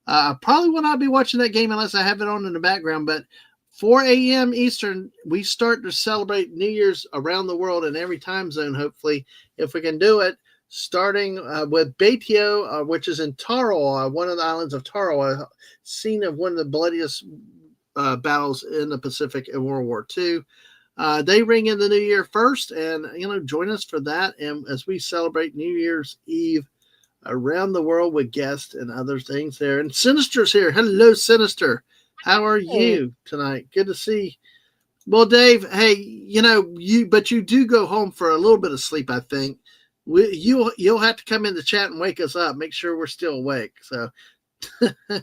Probably will not be watching that game unless I have it on in the background. But 4 a.m. Eastern, we start to celebrate New Year's around the world in every time zone. Hopefully, if we can do it, starting with Batio, which is in Tarawa, one of the islands of Tarawa, scene of one of the bloodiest battles in the Pacific in World War II. They ring in the new year first, and join us for that. And as we celebrate New Year's Eve around the world with guests and other things there. And Sinister's here. Hello, Sinister. How are Hey, you tonight? Good to see. Well, Dave. Hey, but you do go home for a little bit of sleep. I think you'll have to come in the chat and wake us up. Make sure we're still awake. So you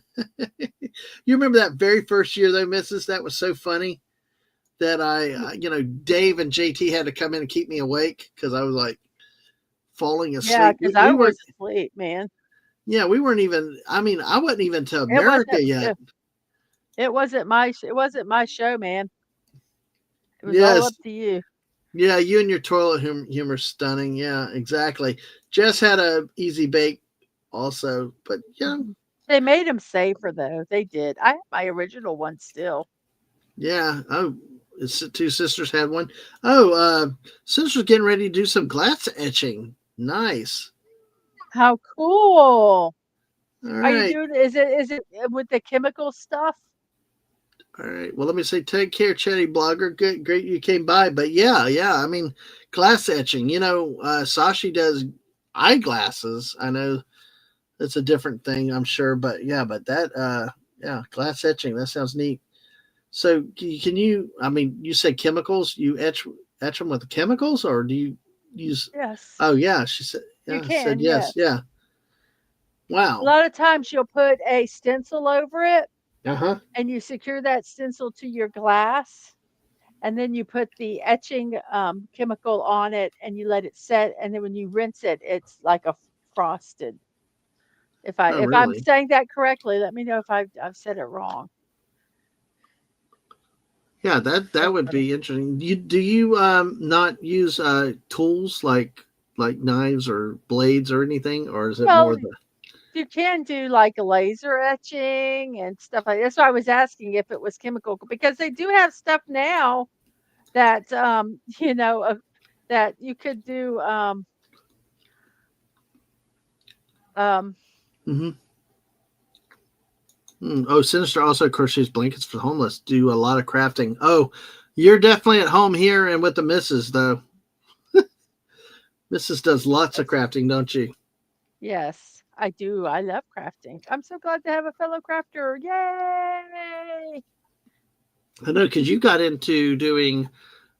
remember that very first year though, Mrs. That was so funny that Dave and JT had to come in and keep me awake because I was like falling yeah, asleep. because I We weren't, was asleep, man. yeah, we weren't even, I mean, I wasn't even to It America wasn't. yet. It wasn't my show, man. It was all up Yes. to you. Yeah. You and your toilet humor stunning. Yeah, exactly. Jess had a easy bake also, but Mhm. They made them safer though. They did. I have my original one still. yeah. Oh, two sisters had one. Oh, sisters getting ready to do some glass etching. Nice. How cool! All Are you right. doing? Is it with the chemical stuff? All right. Well, let me say, take care, Chatty Blogger. Good, great you came by. But yeah, yeah. I mean, glass etching. Sashi does eyeglasses. I know that's a different thing, I'm sure. But yeah, yeah, glass etching. That sounds neat. So, can you? I mean, you said chemicals. You etch them with chemicals, or do you use? Yes, Oh yeah, she said. you Yeah, said can. yes. Yes. Yeah. A Wow. lot of times you'll put a stencil over it, Uh huh. and you secure that stencil to your glass, and then you put the etching chemical on it, and you let it set, and then when you rinse it, it's like a frosted. Oh If I'm really? saying that correctly, let me know if I've said it wrong. Yeah, that So would funny. be interesting. Do you not use tools like knives or blades or anything, or is it Well, more the? you can do like a laser etching and stuff like that. That's why I was asking if it was chemical because they do have stuff now that that you could do um Mm-hmm. Oh, Sinister also crochets blankets for the homeless. Do a lot of crafting. Oh, you're definitely at home here and with the missus though. Missus does lots of yes, crafting, don't you? yes, I do. I love crafting. I'm so glad to have a fellow crafter. Yay! I know because you got into doing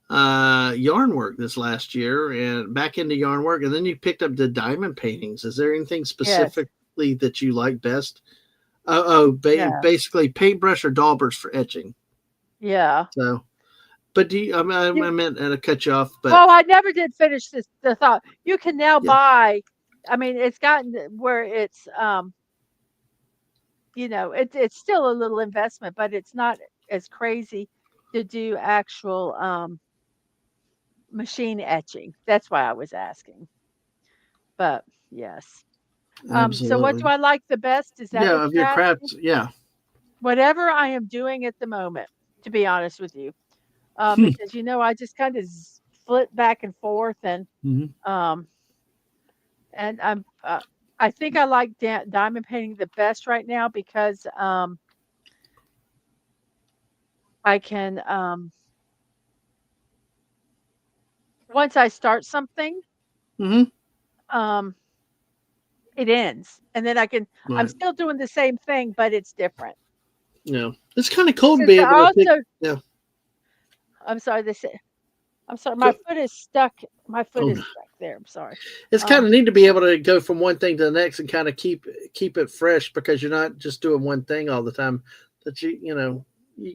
yarn work this last year and back into yarn work, and then you picked up the diamond paintings. Is there anything Yes, specifically that you like best? yeah, Basically paintbrush or daubers for etching. yeah. So, but do you, I You, meant to cut you off, but well, I never did finish the thought. You can now yeah. buy. I mean, it's gotten where it's it's still a little investment, but it's not as crazy to do actual machine etching. That's why I was asking. But yes. So what do Absolutely. I like the best? Is that Yeah, what of you're your asking? crafts. Yeah. Whatever I am doing at the moment, to be honest with you, because I just kind of flip back and forth, Hmm. um, and I think I like diamond painting the best right now because I can once I start something, Hmm. um, it ends, and then I'm Right. still doing the same thing, but it's different. Yeah. It's kind of cool to Because be able I to pick. also, Yeah. I'm sorry, I'm sorry, my Go. foot is stuck. My foot Oh, is no. stuck there. I'm sorry. It's kind Um, of neat to be able to go from one thing to the next and kind of keep it fresh because you're not just doing one thing all the time. That you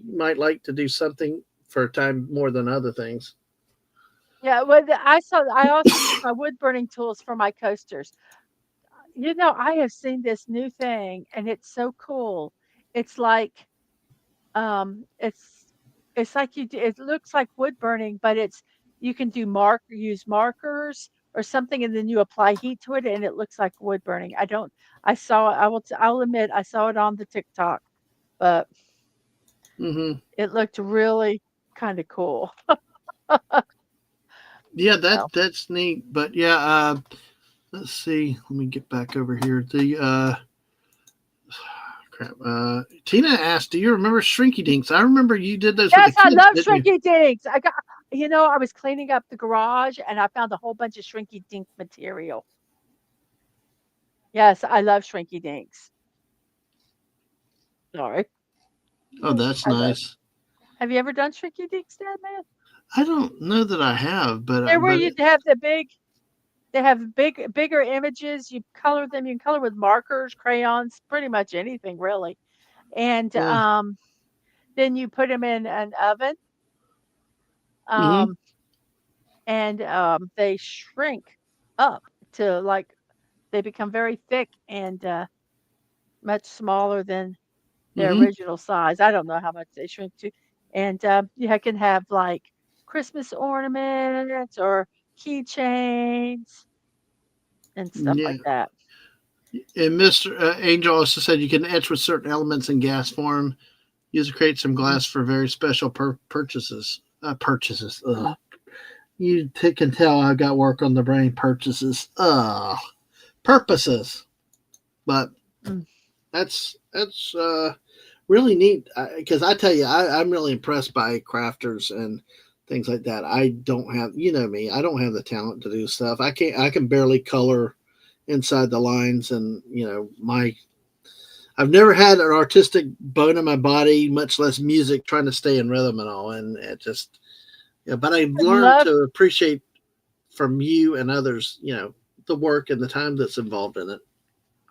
might like to do something for a time more than other things. yeah, well, I also use my wood burning tools for my coasters. I have seen this new thing and it's so cool. It's like, um, it's, it's like it looks like wood burning, but you can use markers or something and then you apply heat to it and it looks like wood burning. I saw it, I'll admit I saw it on the TikTok, but Hmm. it looked really kind of cool. Yeah, So, that's neat. But yeah, let's see. Let me get back over here. The crap. Tina asked, "Do you remember Shrinky Dinks? I remember you did those with the yes, I kids, love didn't you?" shrinky dinks. I was cleaning up the garage and I found a whole bunch of shrinky dink material. Yes, I love shrinky dinks. Sorry. Oh, that's I love. nice. Have you ever done shrinky dinks, Dad, man? I don't know that I have, They're where but you have they have bigger images. You color them. You can color with markers, crayons, pretty much anything really. And yeah. then you put them in an oven, Hmm. um, and they shrink up to like they become very thick and much smaller than their Hmm. original size. I don't know how much they shrink to. And you can have like Christmas ornaments or keychains and stuff Yeah. like that. And Mr. Angel also said you can etch with certain elements in gas form. Use to create some Mm, glass for very special purchases. Purchases. Ugh. mm, Can tell I got work on the brain. Purchases. Purposes. But mm. that's really neat because I tell you I'm really impressed by crafters and things like that. I don't have me. I don't have the talent to do stuff. I can barely color inside the lines and my I've never had an artistic bone in my body, much less music trying to stay in rhythm and all. And it just, but I've I'd learned love to appreciate from you and others, the work and the time that's involved in it.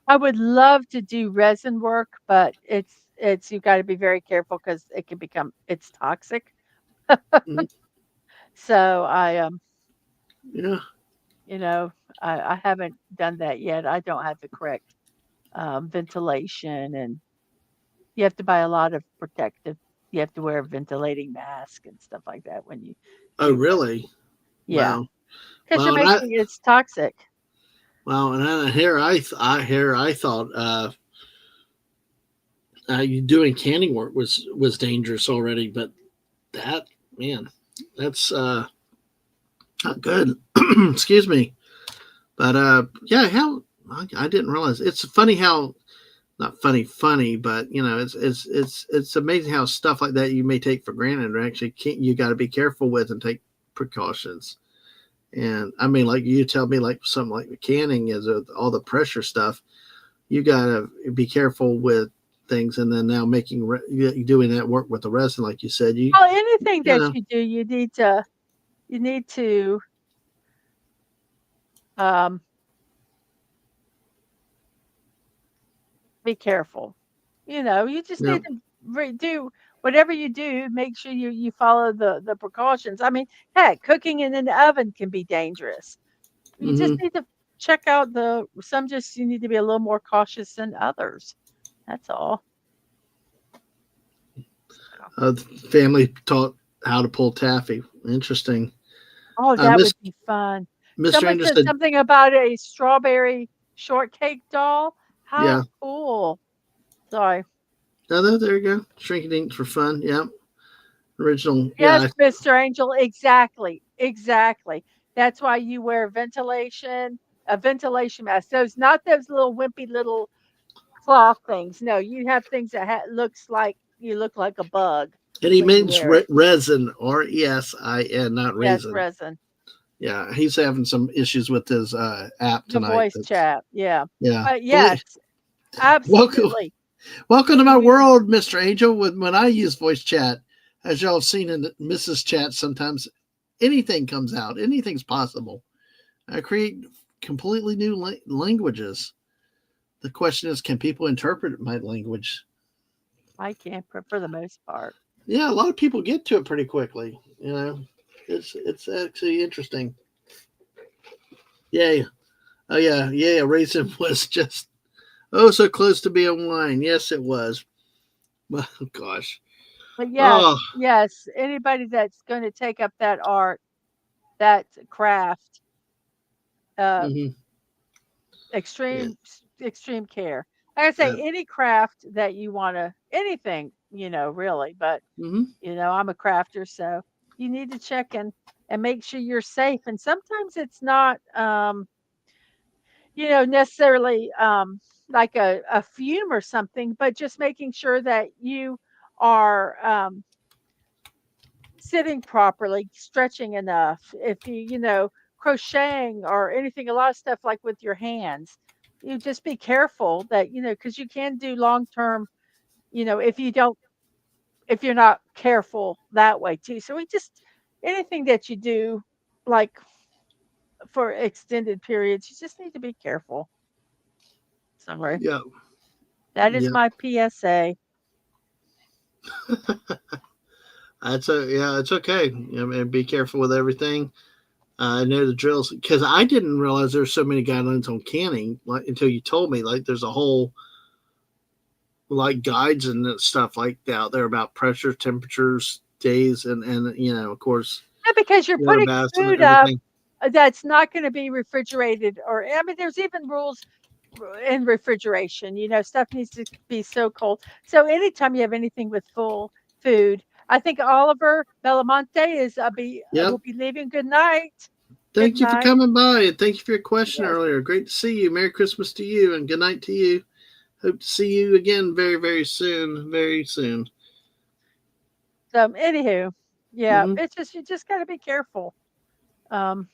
I would love to do resin work, but it's you got to be very careful because it can become it's toxic. Mhm. So Yeah. you know, I haven't done that yet. I don't have the correct ventilation and you have to buy a lot of protective. You have to wear a ventilating mask and stuff like that when you Oh, do really? yeah, Wow. because you're Well, and I, making it's toxic. well, and I, here I thought, you doing canning work was dangerous already, but that man. That's not good. Excuse me. But yeah, how I didn't realize. It's funny how not funny, but it's amazing how stuff like that you may take for granted or actually can't, you got to be careful with and take precautions. And I mean, like you tell me, like something like the canning is all the pressure stuff. You got to be careful with things, and then now doing that work with the resin, like you said, Well, anything you that know, you do, you need to um, be careful. You just yeah, need to do whatever you do. Make sure you follow the precautions. I mean, heck, cooking in an oven can be dangerous. You just mm-hmm. need to check out some. Just you need to be a little more cautious than others. That's all. The family taught how to pull taffy. Interesting. Oh, that Miss would be fun. Mr. Someone said Anderson, something about a strawberry shortcake doll. How yeah. cool. Sorry. No, there you go. Shrinking ink for fun. Yeah. Original. Yes, Yeah. Mr. Angel, exactly. Exactly. That's why you wear a ventilation mask. Those not those little wimpy little cloth things. No, you have things that looks like you look like a bug And he when you means wear it. resin, resin, not Yes, raisin. resin. Yeah. He's having some issues with his app The tonight. voice chat. Yeah. Yeah. But yes, Welcome. absolutely. Welcome to my We world, Mr. Angel. When I use voice chat, as y'all have seen in the Mrs. Chat, sometimes anything comes out, anything's possible. I create completely new languages. The question is, can people interpret my language? I can for the most part. Yeah, a lot of people get to it pretty quickly. It's actually interesting. Yay! Oh yeah. Raisin was just so close to being wine. Yes, it was. Oh gosh. But yes, Oh. yes, anybody that's going to take up that art, that craft, uh, Mm-hmm. Yeah. extreme care. Like I say, any craft that you want to, anything, really. But Mm-hmm. I'm a crafter, so you need to check and make sure you're safe. And sometimes it's not, necessarily like a fume or something, but just making sure that you are sitting properly, stretching enough. If crocheting or anything, a lot of stuff like with your hands, you just be careful that, because you can do long term, if if you're not careful that way too. So anything that you do, like for extended periods, you just need to be careful. Sorry. Yeah. That is Yeah. my PSA. It's okay. And be careful with everything. I know the drills because I didn't realize there's so many guidelines on canning like until you told me. Like there's a whole like guides and stuff like that out there about pressure, temperatures, days, and of course Yeah, because you're water putting baths and food up everything. that's not going to be refrigerated, or I mean, there's even rules in refrigeration. Stuff needs to be so cold. So anytime you have anything with full food, I think Oliver Belamonte Yep. will be leaving. Good night. Good Thank you for night. coming by and thank you for your question Yes. earlier. Great to see you. Merry Christmas to you and good night to you. Hope to see you again very, very soon. Very soon. So anywho, yeah, Mm-hmm. it's just you just got to be careful. Um,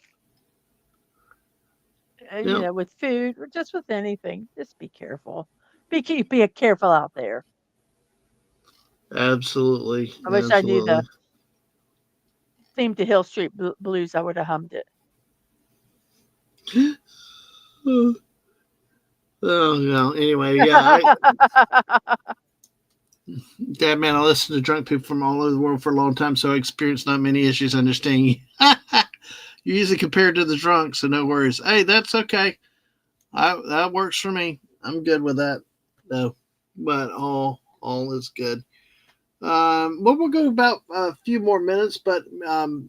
Yep. with food or just with anything, just be careful. Be careful out there. Absolutely. I wish I knew the Absolutely. theme to Hill Street Blues. I would have hummed it. Oh, no. Anyway, yeah. Dad, man, I listened to drunk people from all over the world for a long time, so I experienced not many issues understanding you. You usually compared to the drunk, so no worries. Hey, that's okay. That works for me. I'm good with that, though. But all is good. We'll go about a few more minutes, but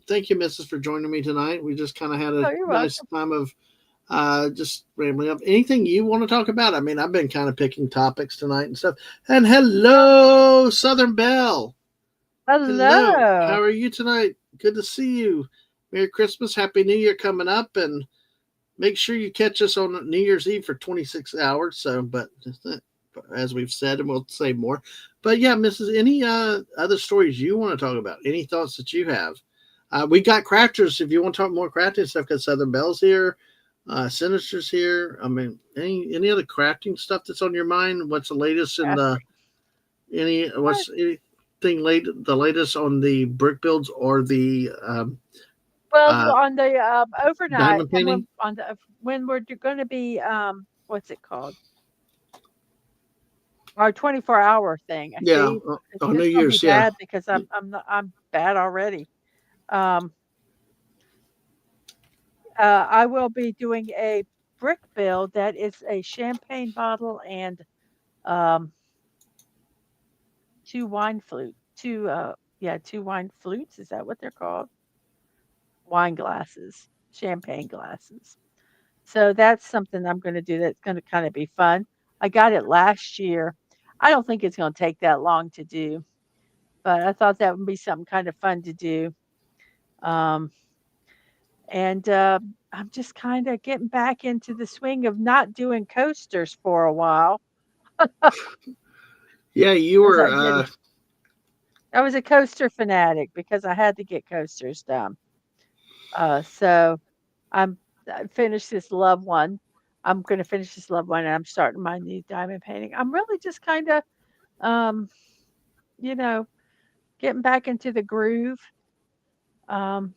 thank you, Mrs., for joining me tonight. We just kind of had Oh, a you're nice welcome. time of just rambling up. Anything you want to talk about? I mean, I've been kind of picking topics tonight and stuff. And hello, Southern Belle. Hello. Hello. How are you tonight, good to see you. Merry Christmas, Happy New Year coming up, and make sure you catch us on New Year's Eve for 26 hours. So, but as we've said, and we'll say more. But yeah, Mrs. Any other stories you want to talk about? Any thoughts that you have? We got crafters. If you want to talk more crafting stuff, got Southern Bells here, Sinister's here. I mean, any other crafting stuff that's on your mind? What's the latest in the Crafting. what's anything late the latest on the brick builds or the Well, uh, on the overnight, diamond painting? when we're going to be what's it called? Our 24-hour thing. I Yeah, see. It's on New just gonna be Year's. Yeah, bad because I'm bad already. Um, I will be doing a brick build that is a champagne bottle and um, two wine flute, two yeah, two wine flutes. Is that what they're called? Wine glasses, champagne glasses. So that's something I'm going to do. That's going to kind of be fun. I got it last year. I don't think it's going to take that long to do, but I thought that would be something kind of fun to do. Um, and I'm just kind of getting back into the swing of not doing coasters for a while yeah. You because were. I was a coaster fanatic because I had to get coasters done. So I'm I finished this love one. I'm going to finish this love one, and I'm starting my new diamond painting. I'm really just kind of um, you know, getting back into the groove. Um,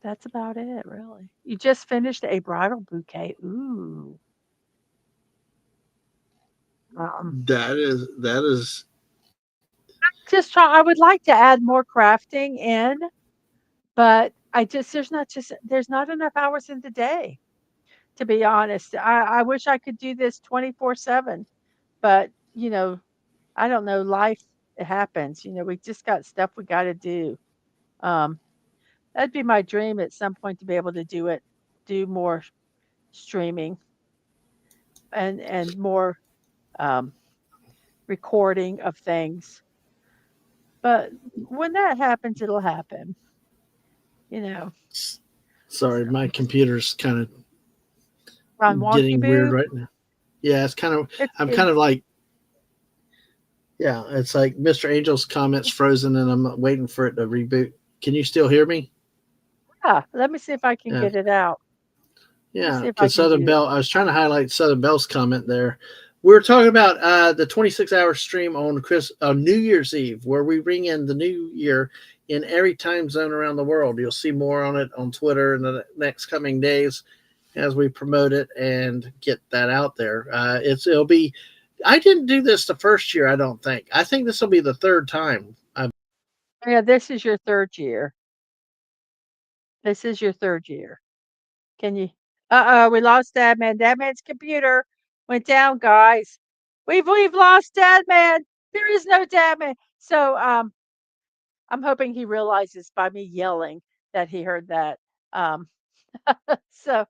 that's about it, really. You just finished a bridal bouquet. Ooh. Um, That is just try. I would like to add more crafting in, but I just there's not enough hours in the day, to be honest. I wish I could do this 24/7, but I don't know. Life it happens. We just got stuff we got to do. Um, that'd be my dream at some point to be able to do more streaming and more um, recording of things. But when that happens, it'll happen. You know. sorry. So My computer's kind of on Wonky getting weird Boo, right now. Yeah, it's kind of. I'm kind of it's like. Yeah, it's like Mr. Angel's comments frozen, and I'm waiting for it to reboot. Can you still hear me? yeah. Let me see if I can Yeah, get it out. Let me yeah. see if I Because can Southern do Bell, I was trying to highlight Southern Bell's comment there. We were talking about the 26-hour stream on New Year's Eve, where we ring in the new year in every time zone around the world. You'll see more on it on Twitter in the next coming days as we promote it and get that out there. It'll be. I didn't do this the first year. I don't think. I think this will be the third time. Yeah, this is your third year. This is your third year. Can you? We lost Dad Man. Dad Man's computer went down, guys. We've lost Dad Man. There is no Dad Man. So I'm hoping he realizes by me yelling that he heard that. Um, so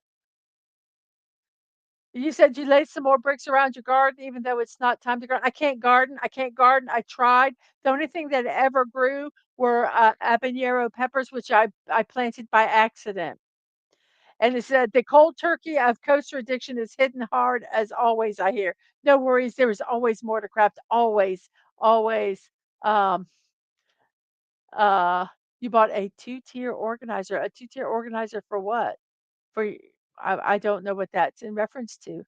you said you laid some more bricks around your garden, even though it's not time to garden. I can't garden. I can't garden. I tried. The only thing that ever grew were habanero peppers, which I planted by accident. And it said the cold turkey of coaster addiction is hidden hard as always. I hear no worries. There is always more to craft. Always, always. Um, uh, you bought a two-tier organizer. A two-tier organizer for what? For I don't know what that's in reference to.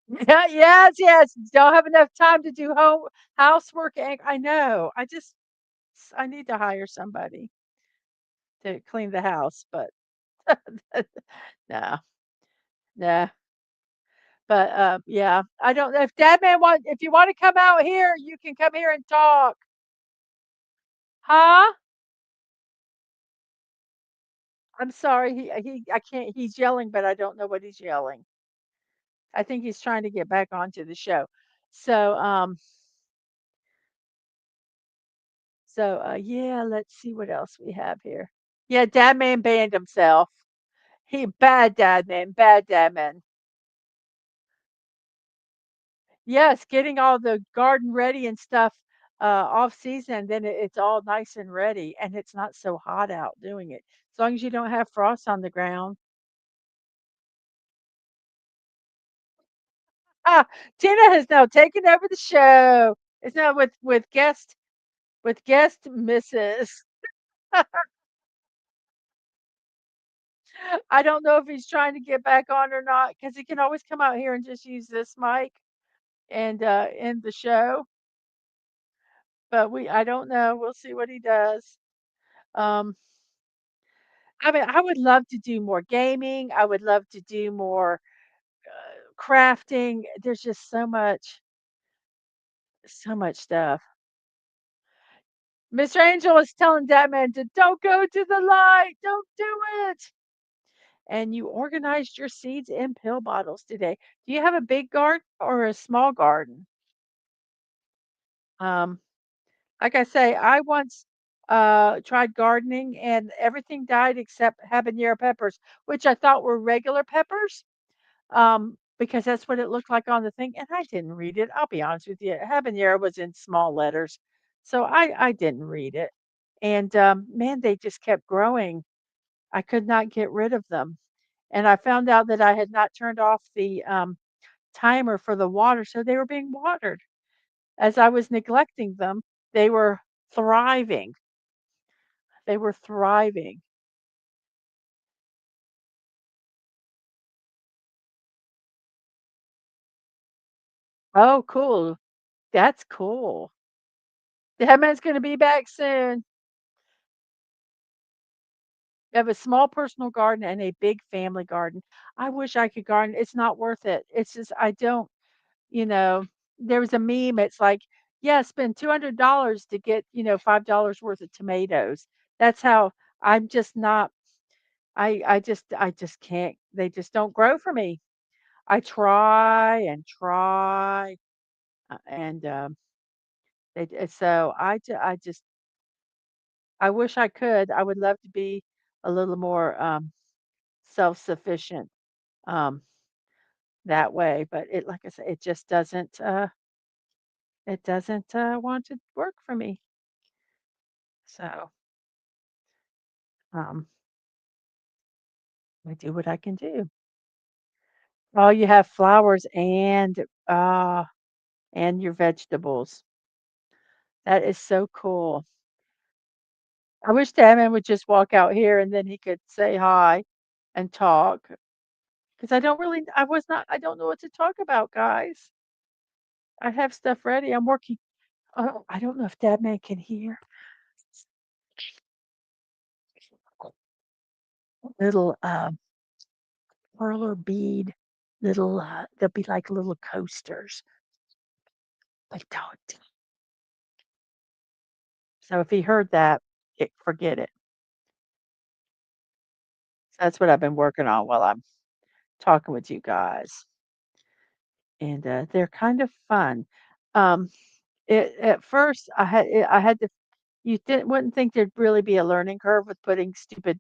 Yeah, yes, yes. Don't have enough time to do housework. I know. I need to hire somebody to clean the house, but no, no. But yeah, I don't know if if you want to come out here, you can come here and talk. Huh? I'm sorry. I can't. He's yelling, but I don't know what he's yelling. I think he's trying to get back onto the show. So yeah, let's see what else we have here. Yeah, Dad Man banned himself. He bad Dad Man, bad Dad Man. Yes, getting all the garden ready and stuff, off season, then it's all nice and ready, and it's not so hot out doing it. As long as you don't have frost on the ground. Ah, Tina has now taken over the show. It's now with guest Mrs. I don't know if he's trying to get back on or not, because he can always come out here and just use this mic and, end the show, but I don't know. We'll see what he does. Um, I mean, I would love to do more gaming. I would love to do more crafting. There's just so much stuff. Mr. Angel is telling Batman to don't go to the light, don't do it. And you organized your seeds in pill bottles today. Do you have a big garden or a small garden? Um, like I say, I once tried gardening and everything died except habanero peppers, which I thought were regular peppers. Because that's what it looked like on the thing, and I didn't read it. I'll be honest with you. Habanero was in small letters, so I didn't read it. And man, they just kept growing. I could not get rid of them, and I found out that I had not turned off the timer for the water, so they were being watered. As I was neglecting them, they were thriving. They were thriving. Oh, cool. That's cool. The headman's going to be back soon. I have a small personal garden and a big family garden. I wish I could garden. It's not worth it. It's just I don't, you know, there was a meme. It's like, yeah, spend $200 to get, $5 worth of tomatoes. That's how I'm just not. I just can't. They just don't grow for me. I try and try, and so I just I wish I could. I would love to be a little more self sufficient. Um, that way, but it like I said, it doesn't want to work for me. So, um, I do what I can do. Oh, you have flowers and your vegetables. That is so cool. I wish Damon would just walk out here and then he could say hi and talk because I don't know what to talk about, guys. I have stuff ready. I'm working. Oh, I don't know if Dad Man can hear. Little perler bead, little they'll be like little coasters, but don't. So if he heard that, forget it. So that's what I've been working on while I'm talking with you guys, and they're kind of fun. Um, at first, I had to. You wouldn't think there'd really be a learning curve with putting stupid,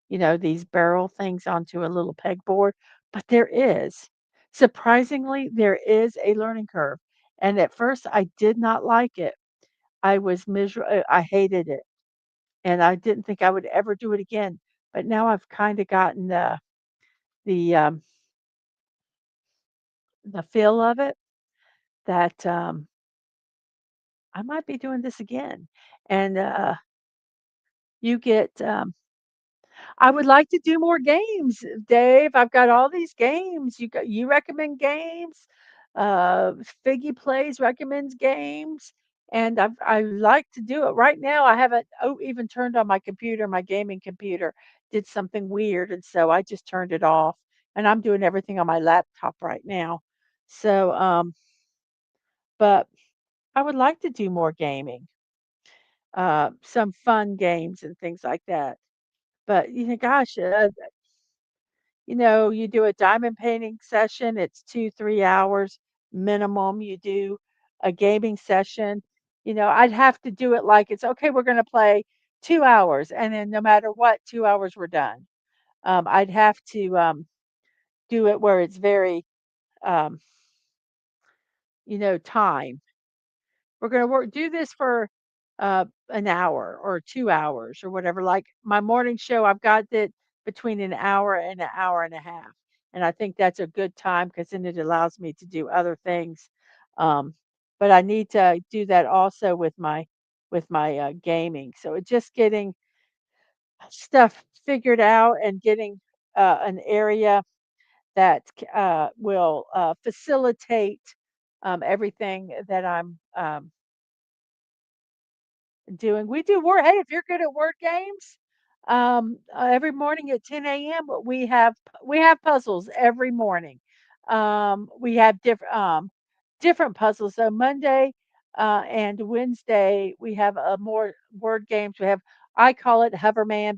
these barrel things onto a little pegboard, but there is. Surprisingly, there is a learning curve. And at first, I did not like it. I was miserable. I hated it, and I didn't think I would ever do it again. But now I've kind of gotten the the feel of it that I might be doing this again. And you get I would like to do more games, Dave. I've got all these games. You recommend games. Uh, Figgy Plays recommends games, and I like to do it. Right now, I haven't even turned on my computer. My gaming computer did something weird, and so I just turned it off. And I'm doing everything on my laptop right now. So, but I would like to do more gaming, some fun games and things like that. But gosh, you do a diamond painting session, it's 2, 3 hours minimum. You do a gaming session, I'd have to do it like it's okay, we're gonna play 2 hours, and then no matter what, 2 hours we're done. I'd have to do it where it's very, um, time. We're going to do this for an hour or 2 hours or whatever. Like my morning show, I've got it between an hour and an hour and a half. And I think that's a good time because then it allows me to do other things. Um, but I need to do that also with my gaming. So it's just getting stuff figured out and getting an area that will facilitate everything that I'm doing. We do word. Hey, if you're good at word games, every morning at 10 a.m. we have puzzles every morning. We have different puzzles. So Monday and Wednesday we have more word games. I call it Hoverman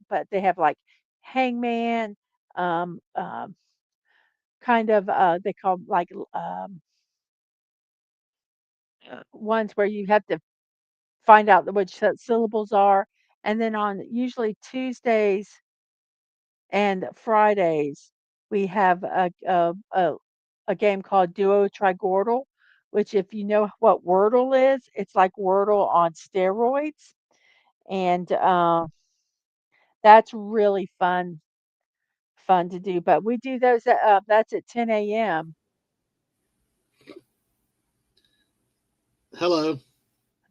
but they have like Hangman, um, um, kind of they call like ones where you have to find out which syllables are. And then on usually Tuesdays and Fridays, we have a game called Duo Trigordle, which, if you know what Wordle is, it's like Wordle on steroids. And that's really fun to do. But we do those, that's at 10 a.m. Hello.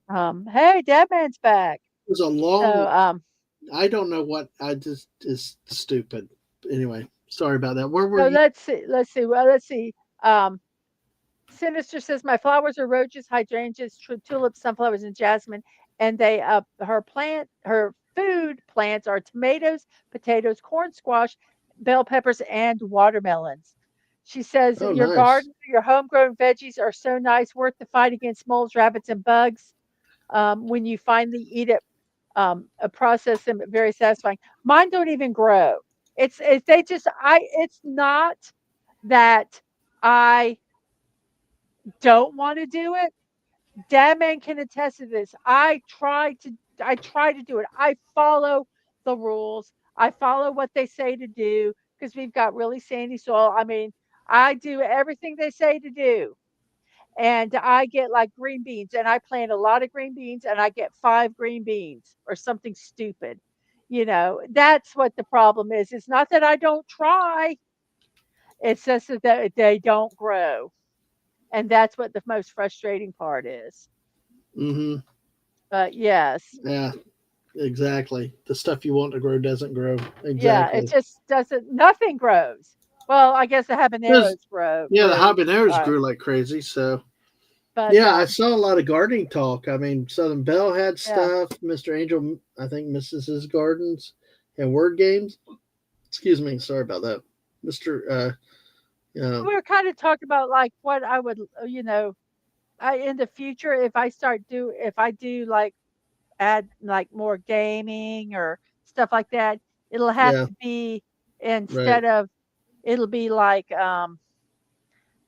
Hey, Deadman's back. It was a So, long. I don't know what I just is stupid. Anyway, sorry about that. Where were so you? let's see. Um, Sinister says my flowers are roses, hydrangeas, tulips, sunflowers, and jasmine. And her food plants are tomatoes, potatoes, corn squash, bell peppers, and watermelons. She says Oh, your nice. garden, your homegrown veggies are so nice, worth the fight against moles, rabbits, and bugs. When you finally eat it, process them, very satisfying. Mine don't even grow. It's not that I don't want to do it. Dad man can attest to this. I try to do it. I follow the rules. I follow what they say to do because we've got really sandy soil. I mean, I do everything they say to do. And I get like green beans and I plant a lot of green beans and I get 5 green beans or something stupid. That's what the problem is. It's not that I don't try. It's just that they don't grow. And that's what the most frustrating part is. Mm-hmm. But yes, Yeah, exactly. The stuff you want to grow doesn't grow. yeah, it Exactly. just doesn't, nothing grows. Well, I guess the Because habaneros yeah, the grew, habaneros grew like crazy. So but yeah, I saw a lot of gardening talk. I mean, Southern Belle had yeah, stuff. Mr. Angel, I think, Mrs.'s Gardens and word games. Excuse me. Sorry about that, Mister. we were kind of talking about like what I would, in the future if I do like add like more gaming or stuff like that, it'll have yeah, to be right. instead of it'll be like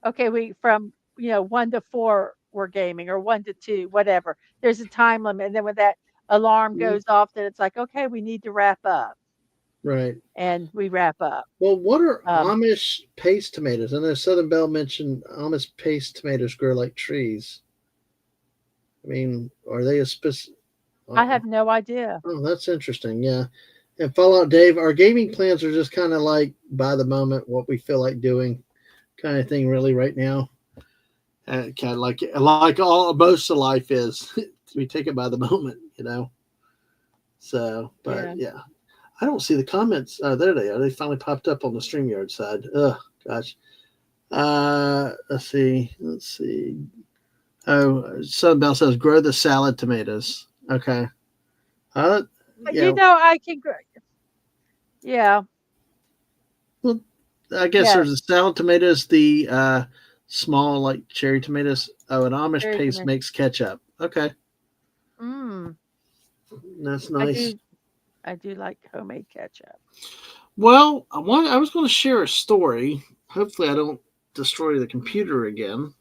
okay, we from 1 to 4 we're gaming or 1 to 2, whatever. There's a time limit, and then when that alarm Mhm. goes off, then it's like, okay, we need to wrap up, Right. and we wrap up. Well, what are Um, Amish paste tomatoes? I know Southern Belle mentioned Amish paste tomatoes grow like trees. I mean, are they a specific? I have no idea. Oh, that's interesting. Yeah. And Fallout Dave, our gaming plans are just kind of like by the moment, what we feel like doing, kind of thing. Really, right now, kind of like all most of life is. We take it by the moment. So, but Yeah. yeah, I don't see the comments. There they are. They finally popped up on the StreamYard side. Oh gosh. Let's see. Let's see. Oh, Southern Belle says grow the salad tomatoes. Okay. Uh, yeah. I can. Yeah. Well, I guess there's the Yes. salad tomatoes, the small like cherry tomatoes. Oh, an Amish Very paste tomato. makes ketchup. Okay, Mm, that's I nice. do. I do like homemade ketchup. Well, I was going to share a story. Hopefully, I don't destroy the computer again.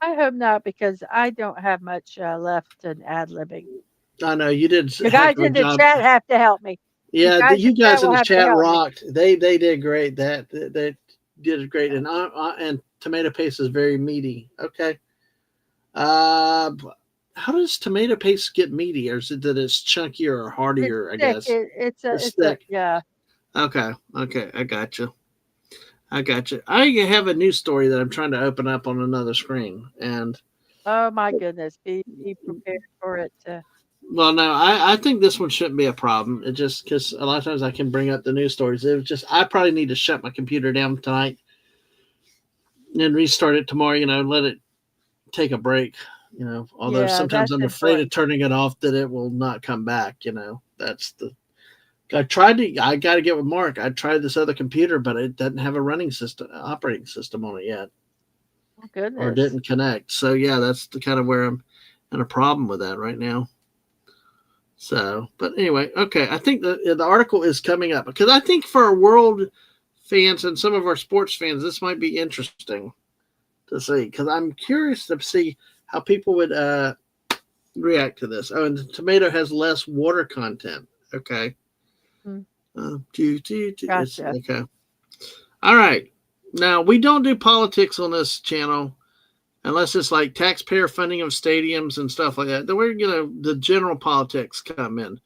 I hope not because I don't have much left in ad libbing. I know you did You a heck guys of a in the job. chat have to help me. You Yeah, guys in you chat guys in will the have to chat help me. rocked. They did great. That they did great. And tomato paste is very meaty. Okay. Uh, how does tomato paste get meaty, or is it that it's chunkier or It's heartier? I thick. guess it's It's a thick. yeah. Okay, okay, I got you. I got you. I have a news story that I'm trying to open up on another screen, and Oh my goodness. Be prepared for it to. well, no, I think this one shouldn't be a problem. It just because a lot of times I can bring up the news stories. It was just I probably need to shut my computer down tonight and restart it tomorrow. Let it take a break. Although Yeah, sometimes that's I'm afraid of important. turning it off that it will not come back. That's the I got to get with Mark. I tried this other computer, but it doesn't have a operating system on it yet, Oh or goodness. didn't connect. So yeah, that's the kind of where I'm in a problem with that right now. So, but anyway, okay. I think the article is coming up because I think for our world fans and some of our sports fans, this might be interesting to see because I'm curious to see how people would react to this. Oh, and the tomato has less water content. Okay. Mm, It's gotcha. okay. All right. Now we don't do politics on this channel unless it's like taxpayer funding of stadiums and stuff like that. Then we're the general politics come in.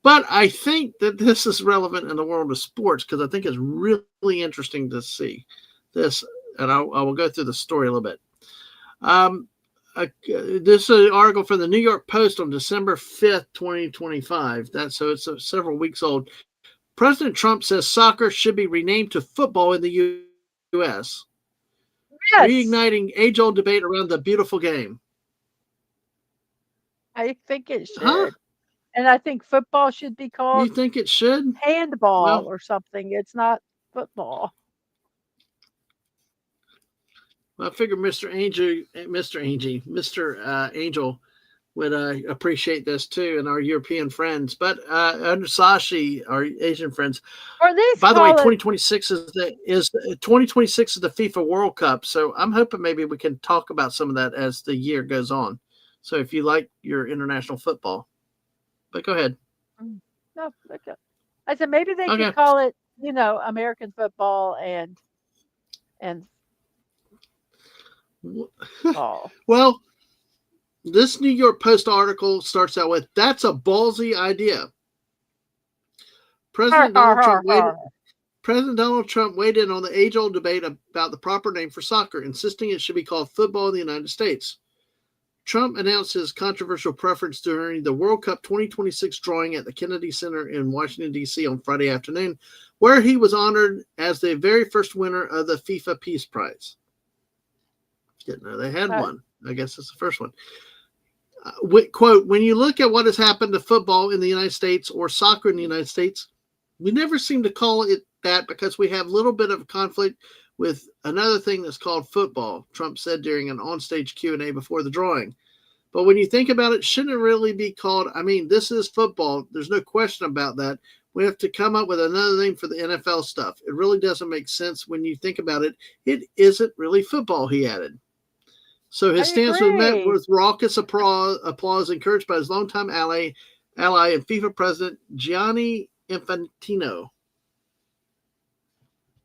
But I think that this is relevant in the world of sports because I think it's really interesting to see this. And I will go through the story a little bit. Um, this is an article from the New York Post on December 5th, 2025. It's several weeks old. President Trump says soccer should be renamed to football in the U.S., Yes, reigniting age-old debate around the beautiful game. I think it Huh? should. And I think football should be You called think it should? handball Well, or something. It's not football. I figure Mr. Angel would appreciate this too, and our European friends. But under Sashi, our Asian friends. Or at least By the way, call it 2026 is 2026 is the FIFA World Cup. So I'm hoping maybe we can talk about some of that as the year goes on. So if you like your international football, but go ahead. mm, no, okay. I said maybe they could Okay. call it, American football and ball. Well, this New York Post article starts out with that's a ballsy idea. Har President har Donald har Trump weighed har. President Donald Trump weighed in on the age-old debate about the proper name for soccer, insisting it should be called football in the United States. Trump announced his controversial preference during the World Cup 2026 drawing at the Kennedy Center in Washington, D.C. on Friday afternoon, where he was honored as the very first winner of the FIFA Peace Prize. Didn't know they had Uh, one. I guess it's the first one. Quote, when you look at what has happened to football in the United States or soccer in the United States, we never seem to call it that because we have a little bit of conflict with another thing that's called football, Trump said during an onstage Q&A before the drawing. But when you think about it, shouldn't it really be called, this is football. There's no question about that. We have to come up with another name for the NFL stuff. It really doesn't make sense when you think about it. It isn't really football, he added. So I his stance was met agree. with raucous applause encouraged by his longtime ally and FIFA president Gianni Infantino.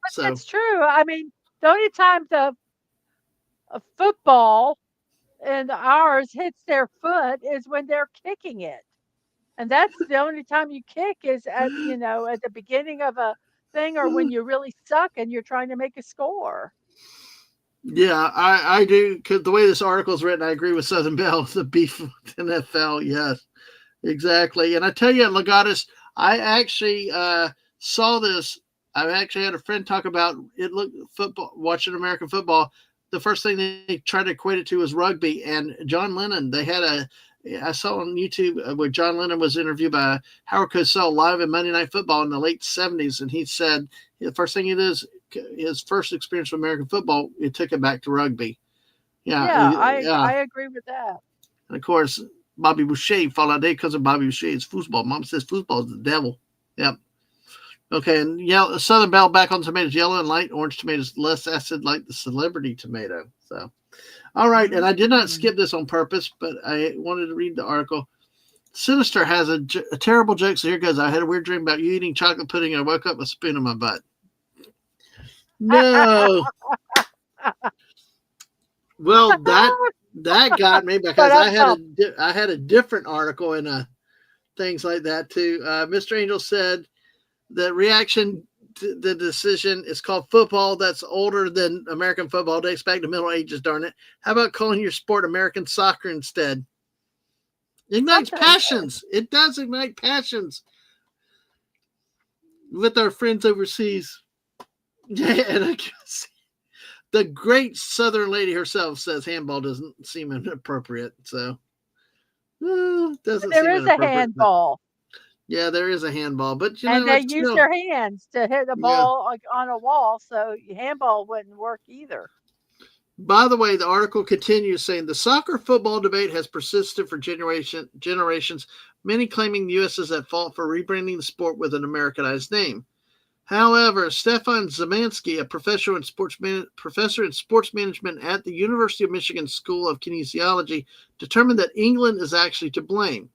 But So that's true. I mean, the only time the a football and ours hits their foot is when they're kicking it. And that's the only time you kick is at the beginning of a thing or when you really suck and you're trying to make a score. yeah, I do because the way this article is written, I agree with Southern Bell. The beef with NFL, yes, exactly. And I tell you, Legatus, I actually saw this. I actually had a friend talk about it. Look, football, watching American football. The first thing they tried to equate it to was rugby. And John Lennon, I saw on YouTube where John Lennon was interviewed by Howard Cosell live in Monday Night Football in the late 70s. And he said the first thing he did is his first experience with American football, it took him back to rugby. Yeah, Yeah, I yeah. agree with that. And of course, Bobby Boucher fall out there because of Bobby Boucher's football. Mom says football is the devil. Yep. Okay, and yellow, Southern Belle back on tomatoes, yellow and light orange tomatoes, less acid like the celebrity tomato. So, all right, and I did not Mm. skip this on purpose, but I wanted to read the article. Sinister has a terrible joke, so here goes. I had a weird dream about you eating chocolate pudding, and I woke up with a spoon in my butt. No. Well, That got me because But I'm I had a different article in things like that too. Mr. Angel said the reaction to the decision is called football. That's older than American football. Dates back to Middle Ages. Darn it! How about calling your sport American soccer instead? Ignites something. passions. It does ignite passions with our friends overseas. Yeah, and I guess the great Southern lady herself says handball doesn't seem inappropriate. So, doesn't There seem is a inappropriate. But handball, yeah, there is a handball. But, and they it's use still, their hands to hit the yeah. ball on a wall, so handball wouldn't work either. By the way, the article continues saying the soccer football debate has persisted for generations, many claiming the U.S. is at fault for rebranding the sport with an Americanized name. However, Stefan Zemansky, a professor in sports management at the University of Michigan School of Kinesiology, determined that England is actually to blame.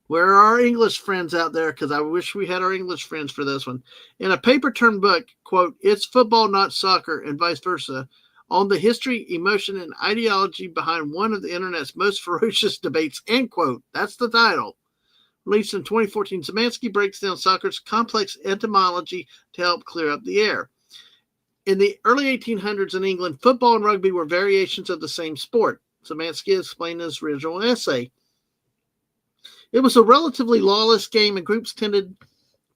Where are our English friends out there? Because I wish we had our English friends for this one. In a paper-turned book, quote, It's Football, Not Soccer, and Vice Versa, on the history, emotion, and ideology behind one of the internet's most ferocious debates, end quote. That's the title. Released in 2014, Zemansky breaks down soccer's complex etymology to help clear up the air. In the early 1800s in England, football and rugby were variations of the same sport. Zemansky explained in his original essay. It was a relatively lawless game, and groups tended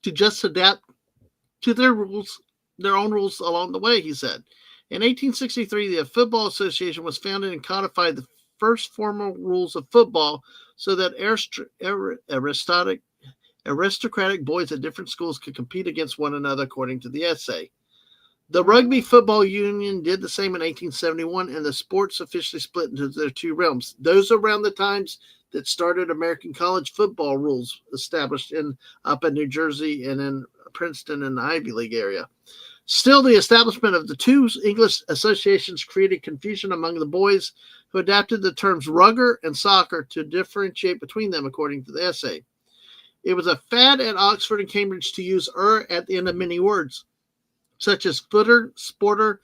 to just adapt to their own rules along the way, he said. In 1863, the Football Association was founded and codified the first formal rules of football so that aristocratic boys at different schools could compete against one another, according to the essay. The Rugby Football Union did the same in 1871, and the sports officially split into their two realms. Those around the times that started American college football rules established up in New Jersey and in Princeton and the Ivy League area. Still, the establishment of the two English associations created confusion among the boys who adapted the terms rugger and soccer to differentiate between them, according to the essay. It was a fad at Oxford and Cambridge to use at the end of many words, such as footer, sporter,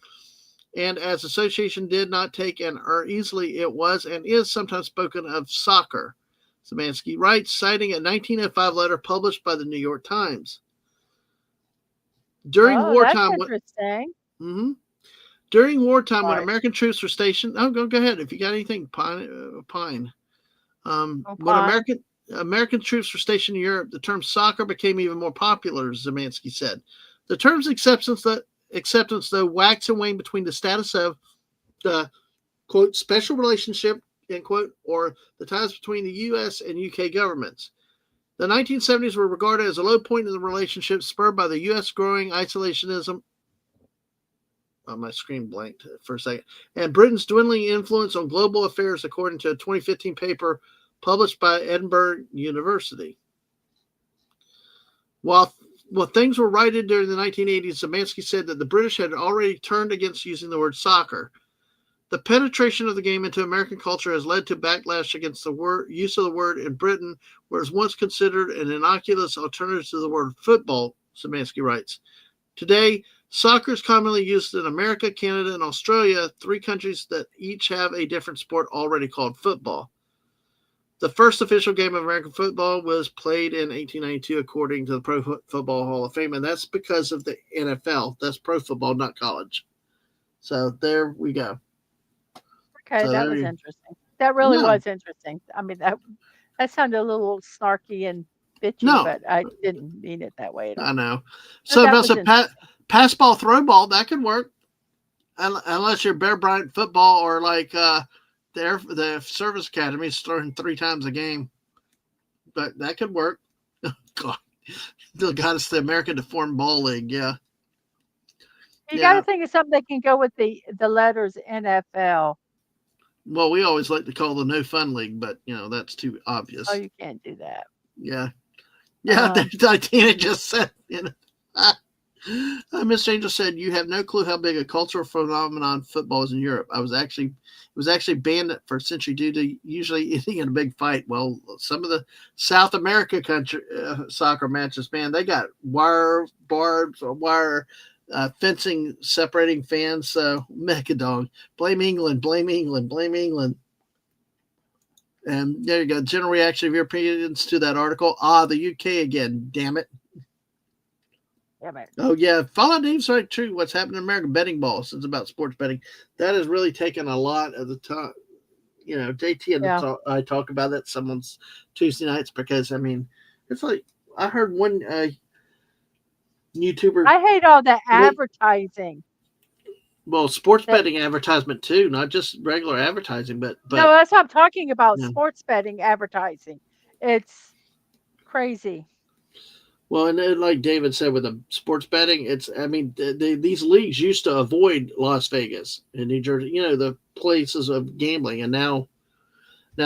and as association did not take an easily, it was and is sometimes spoken of soccer. Zemansky writes, citing a 1905 letter published by the New York Times. During that's wartime, interesting. During wartime, when American troops were stationed, go ahead if you got anything, Pine. When American troops were stationed in Europe, the term soccer became even more popular, Zemansky said. The term's acceptance, though, waxed and waned between the status of the, quote, special relationship, end quote, or the ties between the U.S. and U.K. governments. The 1970s were regarded as a low point in the relationship, spurred by the U.S. growing isolationism. Oh, my screen blanked for a second. And Britain's dwindling influence on global affairs, according to a 2015 paper published by Edinburgh University. While things were righted during the 1980s, Zemansky said that the British had already turned against using the word soccer. The penetration of the game into American culture has led to backlash against the use of the word in Britain, where it was once considered an innocuous alternative to the word football, Zemansky writes. Today, soccer is commonly used in America, Canada, and Australia, 3 countries that each have a different sport already called football. The first official game of American football was played in 1892, according to the Pro Football Hall of Fame, and that's because of the NFL. That's pro football, not college. So there we go. Okay, So that was interesting. That really was interesting. I mean, that sounded a little snarky and bitchy, but I didn't mean it that way at all. I know. So that's a pass ball, throw ball. That could work, unless you're Bear Bryant football or like the service academy is throwing 3 times a game. But that could work. God, still got us the American Deformed Ball League. Yeah. You got to think of something that can go with the letters NFL. Well, we always like to call the No Fun League, but that's too obvious. Oh, you can't do that. Yeah. Tina just said, Mr. Angel said, you have no clue how big a cultural phenomenon football is in Europe. It was actually banned for a century due to usually ending in a big fight. Well, some of the South America country soccer matches, man, they got wire barbs or wire fencing separating fans. So Mechadog, blame England, blame England, blame England. And there you go. General reaction of Europeans to that article. The UK again. Damn it. Yeah, man. Oh yeah, Fallout Dave's right. True. What's happening in American betting balls? It's about sports betting. That has really taken a lot of the time. JT and Yeah. I talk about that someone's Tuesday nights because I mean, it's like I heard one YouTuber. I hate all that advertising. Well, sports betting advertisement too, not just regular advertising, but no, that's what I'm talking about. Yeah. Sports betting advertising. It's crazy. Well, and then, like David said, with the sports betting, these leagues used to avoid Las Vegas and New Jersey, the places of gambling, and now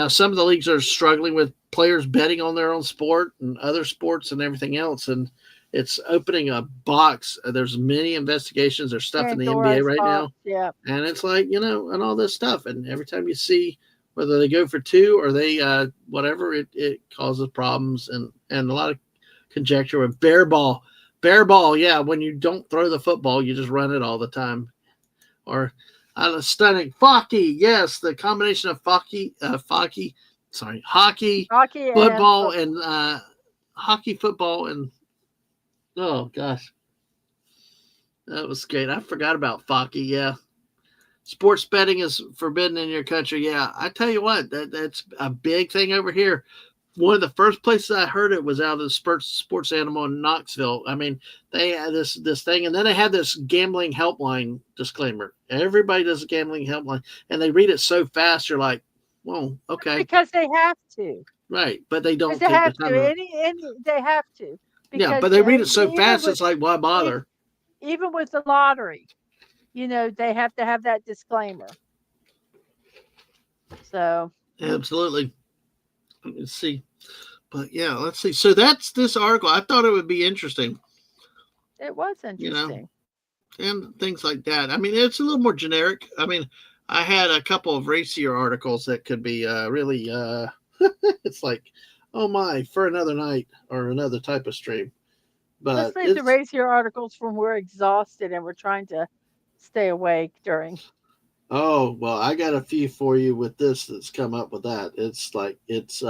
some of the leagues are struggling with players betting on their own sport and other sports and everything else, and it's opening a box. There's many investigations. There's stuff in the NBA right now, and it's like and all this stuff, and every time you see whether they go for two or they whatever, it causes problems and a lot of conjecture with bear ball. Yeah, when you don't throw the football, you just run it all the time. Or stunning Focky. Yes, the combination of hockey, football, and hockey, football, and oh gosh, that was great. I forgot about Focky. Yeah, sports betting is forbidden in your country. Yeah, I tell you what, that's a big thing over here. One of the first places I heard it was out of the sports animal in Knoxville. I mean, they had this thing, and then they had this gambling helpline disclaimer. Everybody does a gambling helpline, and they read it so fast, you're like, well, okay. Because they have to. Right, but they don't take the time. They have to. Yeah, but they read it so fast, it's like, why bother? Even with the lottery, they have to have that disclaimer. So. Absolutely. Let's see. But yeah, let's see. So that's this article. I thought it would be interesting. It was interesting. And things like that. I mean, it's a little more generic. I mean, I had a couple of racier articles that could be really, it's like, oh my, for another night or another type of stream. But let's leave the racier articles from we're exhausted and we're trying to stay awake during. Oh, well, I got a few for you with this that's come up with that. It's like, it's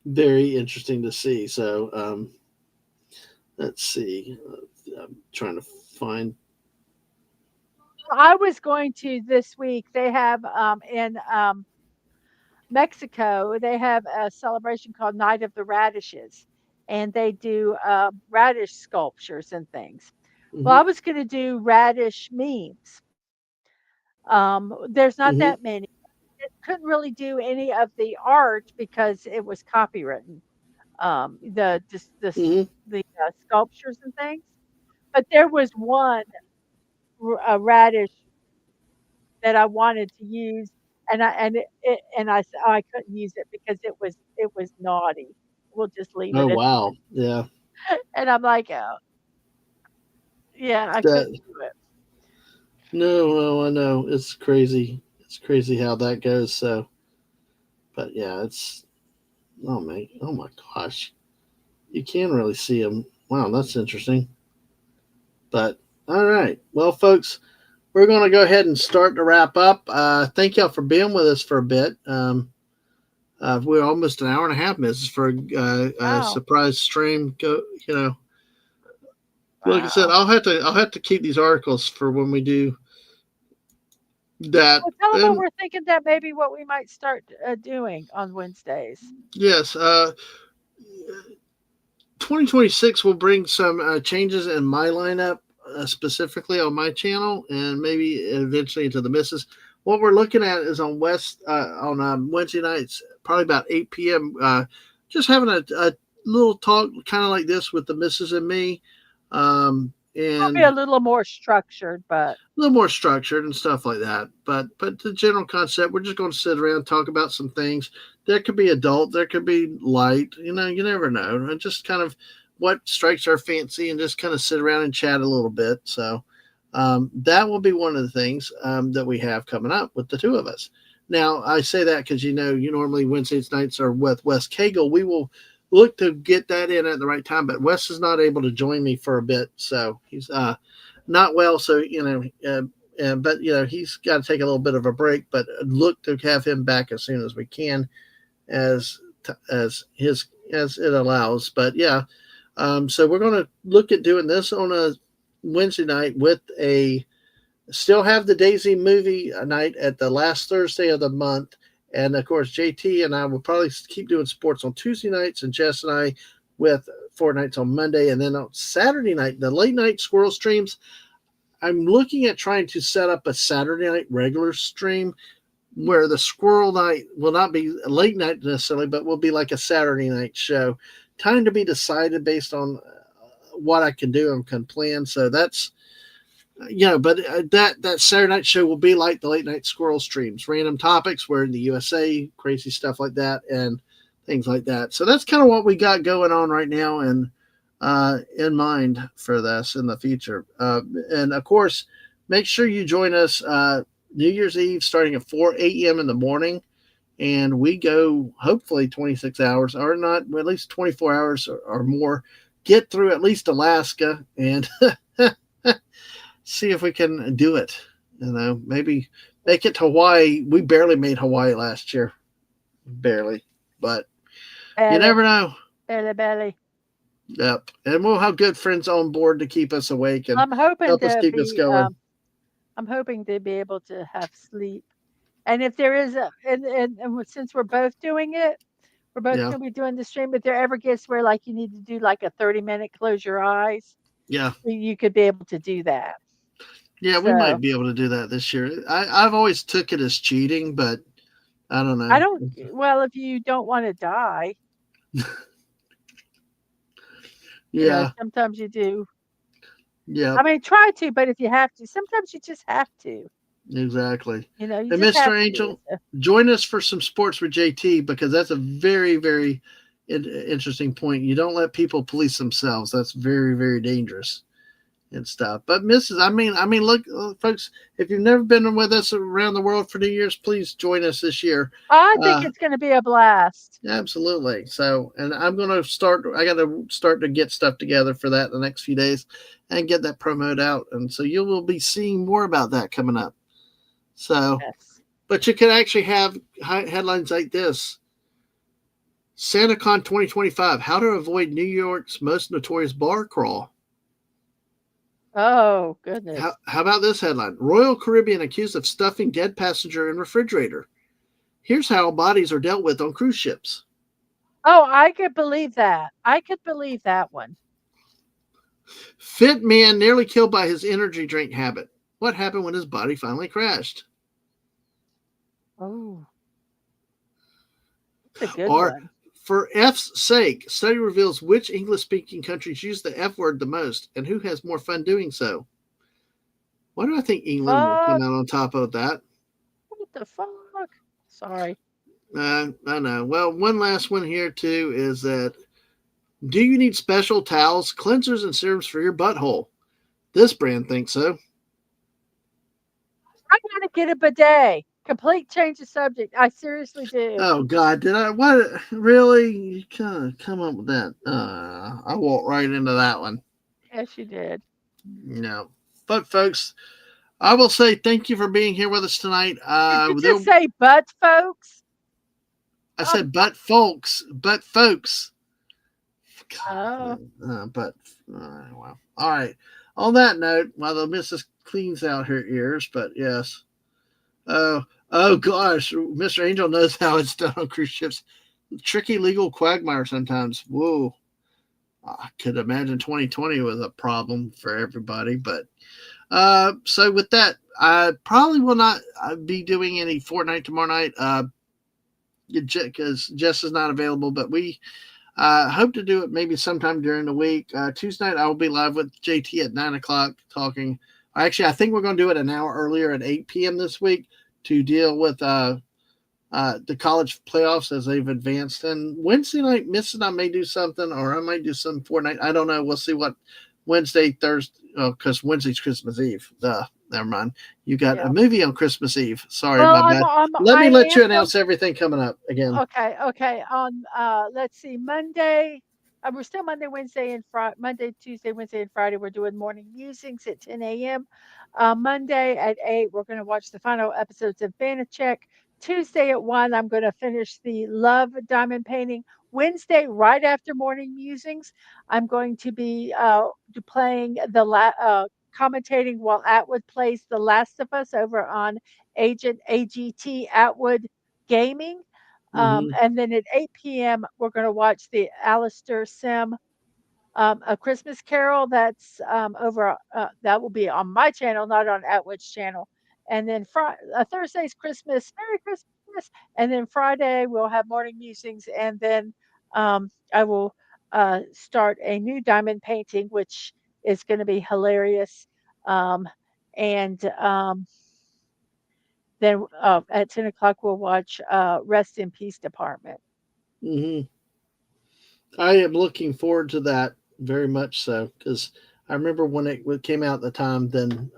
very interesting to see. So, let's see. I'm trying to find. I was going to this week. They have in Mexico, they have a celebration called Night of the Radishes, and they do radish sculptures and things. Well, I was going to do radish memes. There's not that many. It couldn't really do any of the art because it was copywritten. The sculptures and things, but there was one a radish that I wanted to use, and I said, oh, I couldn't use it because it was naughty. We'll just leave it. Oh wow, yeah. And I'm like, oh. Yeah, I couldn't do it. No, I know. It's crazy. It's crazy how that goes. So, but yeah, it's, oh my gosh. You can really see them. Wow, that's interesting. But, all right. Well, folks, we're going to go ahead and start to wrap up. Thank y'all for being with us for a bit. We're almost an hour and a half. This is for a surprise stream. Like I said, I'll have to keep these articles for when we do that. Well, tell them what we're thinking that maybe what we might start doing on Wednesdays. Yes. 2026 will bring some changes in my lineup, specifically on my channel, and maybe eventually into the misses. What we're looking at is on Wednesday nights, probably about 8 p.m. Just having a little talk, kind of like this, with the missus and me. And it'll be a little more structured, and stuff like that. But the general concept, we're just going to sit around and talk about some things. There could be adult, there could be light. You never know. And just kind of what strikes our fancy, and just kind of sit around and chat a little bit. So that will be one of the things that we have coming up with the two of us. Now, I say that because you normally Wednesday nights are with Wes Cagle. We will look to get that in at the right time. But Wes is not able to join me for a bit, so he's not well. So but he's got to take a little bit of a break. But look to have him back as soon as we can, as as it allows. But yeah, so we're going to look at doing this on a Wednesday night with a still have the Daisy movie night at the last Thursday of the month. And of course, JT and I will probably keep doing sports on Tuesday nights, and Jess and I with Fortnights on Monday. And then on Saturday night, the late night squirrel streams, I'm looking at trying to set up a Saturday night regular stream where the squirrel night will not be a late night necessarily, but will be like a Saturday night show. Time to be decided based on what I can do and can plan. So that's, but that Saturday night show will be like the late night squirrel streams, random topics, where in the USA, crazy stuff like that, and things like that. So that's kind of what we got going on right now, and in mind for this in the future. And of course, make sure you join us New Year's Eve starting at 4 a.m. in the morning, and we go hopefully 26 hours, or not, at least 24 hours or more. Get through at least Alaska and see if we can do it. Maybe make it to Hawaii. We barely made Hawaii last year. Barely. But you never know. Belly. Yep. And we'll have good friends on board to keep us awake and I'm hoping help us to keep us going. I'm hoping to be able to have sleep. And if there is and since we're both doing it, we're both going to be doing the stream. If there ever gets where like you need to do like a 30-minute close your eyes, you could be able to do that. Yeah, we might be able to do that this year. I've always took it as cheating, but I don't know. Well, if you don't want to die. Yeah. Sometimes you do. Yeah. I mean, try to, but if you have to, sometimes you just have to. Exactly. You and Mr. Angel, join us for some sports with JT, because that's a very, very interesting point. You don't let people police themselves. That's very, very dangerous and stuff. But I mean, look, folks, if you've never been with us around the world for New Year's, please join us this year. I think it's going to be a blast. Absolutely. So, and I'm going to I got to start to get stuff together for that in the next few days and get that promoted out. And so you will be seeing more about that coming up. So, but you can actually have headlines like this: SantaCon 2025, how to avoid New York's most notorious bar crawl. Oh, goodness. How about this headline? Royal Caribbean accused of stuffing dead passenger in refrigerator. Here's how bodies are dealt with on cruise ships. Oh, I could believe that. I could believe that one. Fit man nearly killed by his energy drink habit. What happened when his body finally crashed? Oh. That's a good one. For F's sake, study reveals which English-speaking countries use the F word the most and who has more fun doing so. Why do I think England will come out on top of that? What the fuck? Sorry. I know. Well, one last one here, too, is that do you need special towels, cleansers, and serums for your butthole? This brand thinks so. I got to get a bidet. Complete change of subject. I seriously do. Oh, God. Did I? What? Really? You can't come up with that. I walked right into that one. Yes, you did. No. But, folks, I will say thank you for being here with us tonight. Did you just say but, folks? I said but, folks. But, folks. God. Well. All right. On that note, while the missus cleans out her ears, but yes. Oh gosh, Mr. Angel knows how it's done on cruise ships. Tricky legal quagmire sometimes. Whoa. I could imagine 2020 was a problem for everybody, but so with that, I probably will not be doing any Fortnite tomorrow night because Jess is not available, but we hope to do it maybe sometime during the week. Tuesday night, I will be live with JT at 9 o'clock talking. Actually, I think we're going to do it an hour earlier at 8 p.m. this week to deal with the college playoffs as they've advanced. And Wednesday night, Miss and I may do something, or I might do some Fortnite. I don't know. We'll see what Wednesday, Thursday, because Wednesday's Christmas Eve. never mind. You got Yeah. a movie on Christmas Eve. Sorry, Well, my bad. Let me let you announce everything coming up again. Okay. On let's see, Monday. We're still Monday, Wednesday, and Friday. Monday, Tuesday, Wednesday, and Friday. We're doing morning musings at 10 a.m. Monday at 8, we're going to watch the final episodes of Banachek. Tuesday at 1, I'm going to finish the Love Diamond Painting. Wednesday, right after morning musings, I'm going to be playing commentating while Atwood plays The Last of Us over on Agent AGT Atwood Gaming. Mm-hmm. And then at 8 p.m., we're going to watch the Alistair Sim A Christmas Carol. That's over, that will be on my channel, not on Atwood's channel. And then Thursday's Christmas, Merry Christmas. And then Friday, we'll have morning musings. And then I will start a new diamond painting, which is going to be hilarious. And then at 10 o'clock, we'll watch Rest in Peace Department. Mm-hmm. I am looking forward to that very much so, because I remember when it came out at the time, then,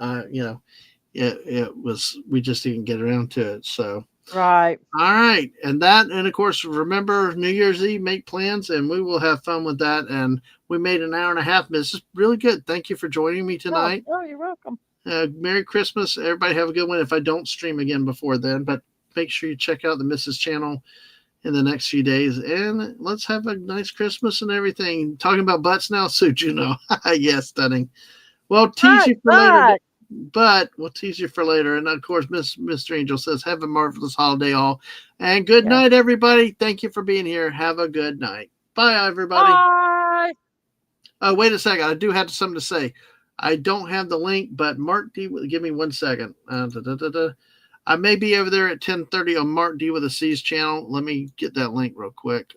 it was, we just didn't get around to it. So, Right. all right. And of course, remember New Year's Eve, make plans, and we will have fun with that. And we made an hour and a half. This is really good. Thank you for joining me tonight. Oh, you're welcome. Merry Christmas. Everybody have a good one if I don't stream again before then. But make sure you check out the Mrs. channel in the next few days. And let's have a nice Christmas and everything. Talking about butts now, so Juno. Yes, stunning. Well, tease you for later. But we'll tease you for later. And of course, Mr. Angel says, have a marvelous holiday all. And good night, everybody. Thank you for being here. Have a good night. Bye, everybody. Bye. Oh, wait a second. I do have something to say. I don't have the link, but Mark D, give me 1 second. I may be over there at 10:30 on Mark D with a C's channel. Let me get that link real quick.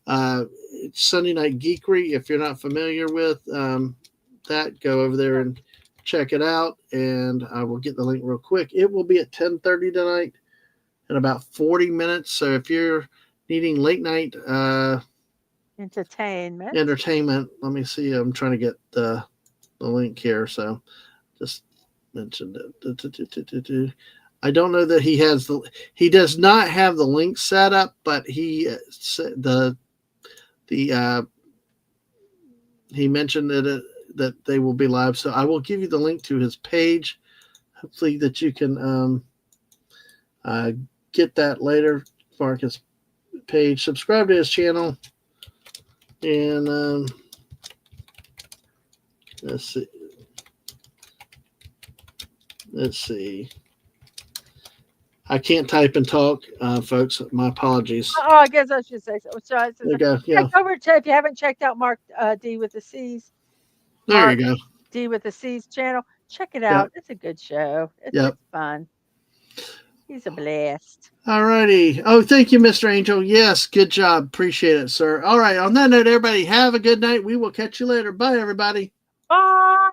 It's Sunday Night Geekery. If you're not familiar with that, go over there and check it out. And I will get the link real quick. It will be at 10:30 tonight in about 40 minutes. So if you're needing late night entertainment, let me see. I'm trying to get the link here. So just mentioned it. I don't know that he does not have the link set up, but he mentioned that they will be live. So I will give you the link to his page. Hopefully that you can get that later. Marcus page, subscribe to his channel, and Let's see. I can't type and talk, folks. My apologies. Oh, I guess I should say so. There you go. Yeah. If you haven't checked out Mark D with the C's. There you go. D with the C's channel. Check it out. Yep. It's a good show. It's fun. He's a blast. All righty. Oh, thank you, Mr. Angel. Yes, good job. Appreciate it, sir. All right. On that note, everybody, have a good night. We will catch you later. Bye, everybody. Bye.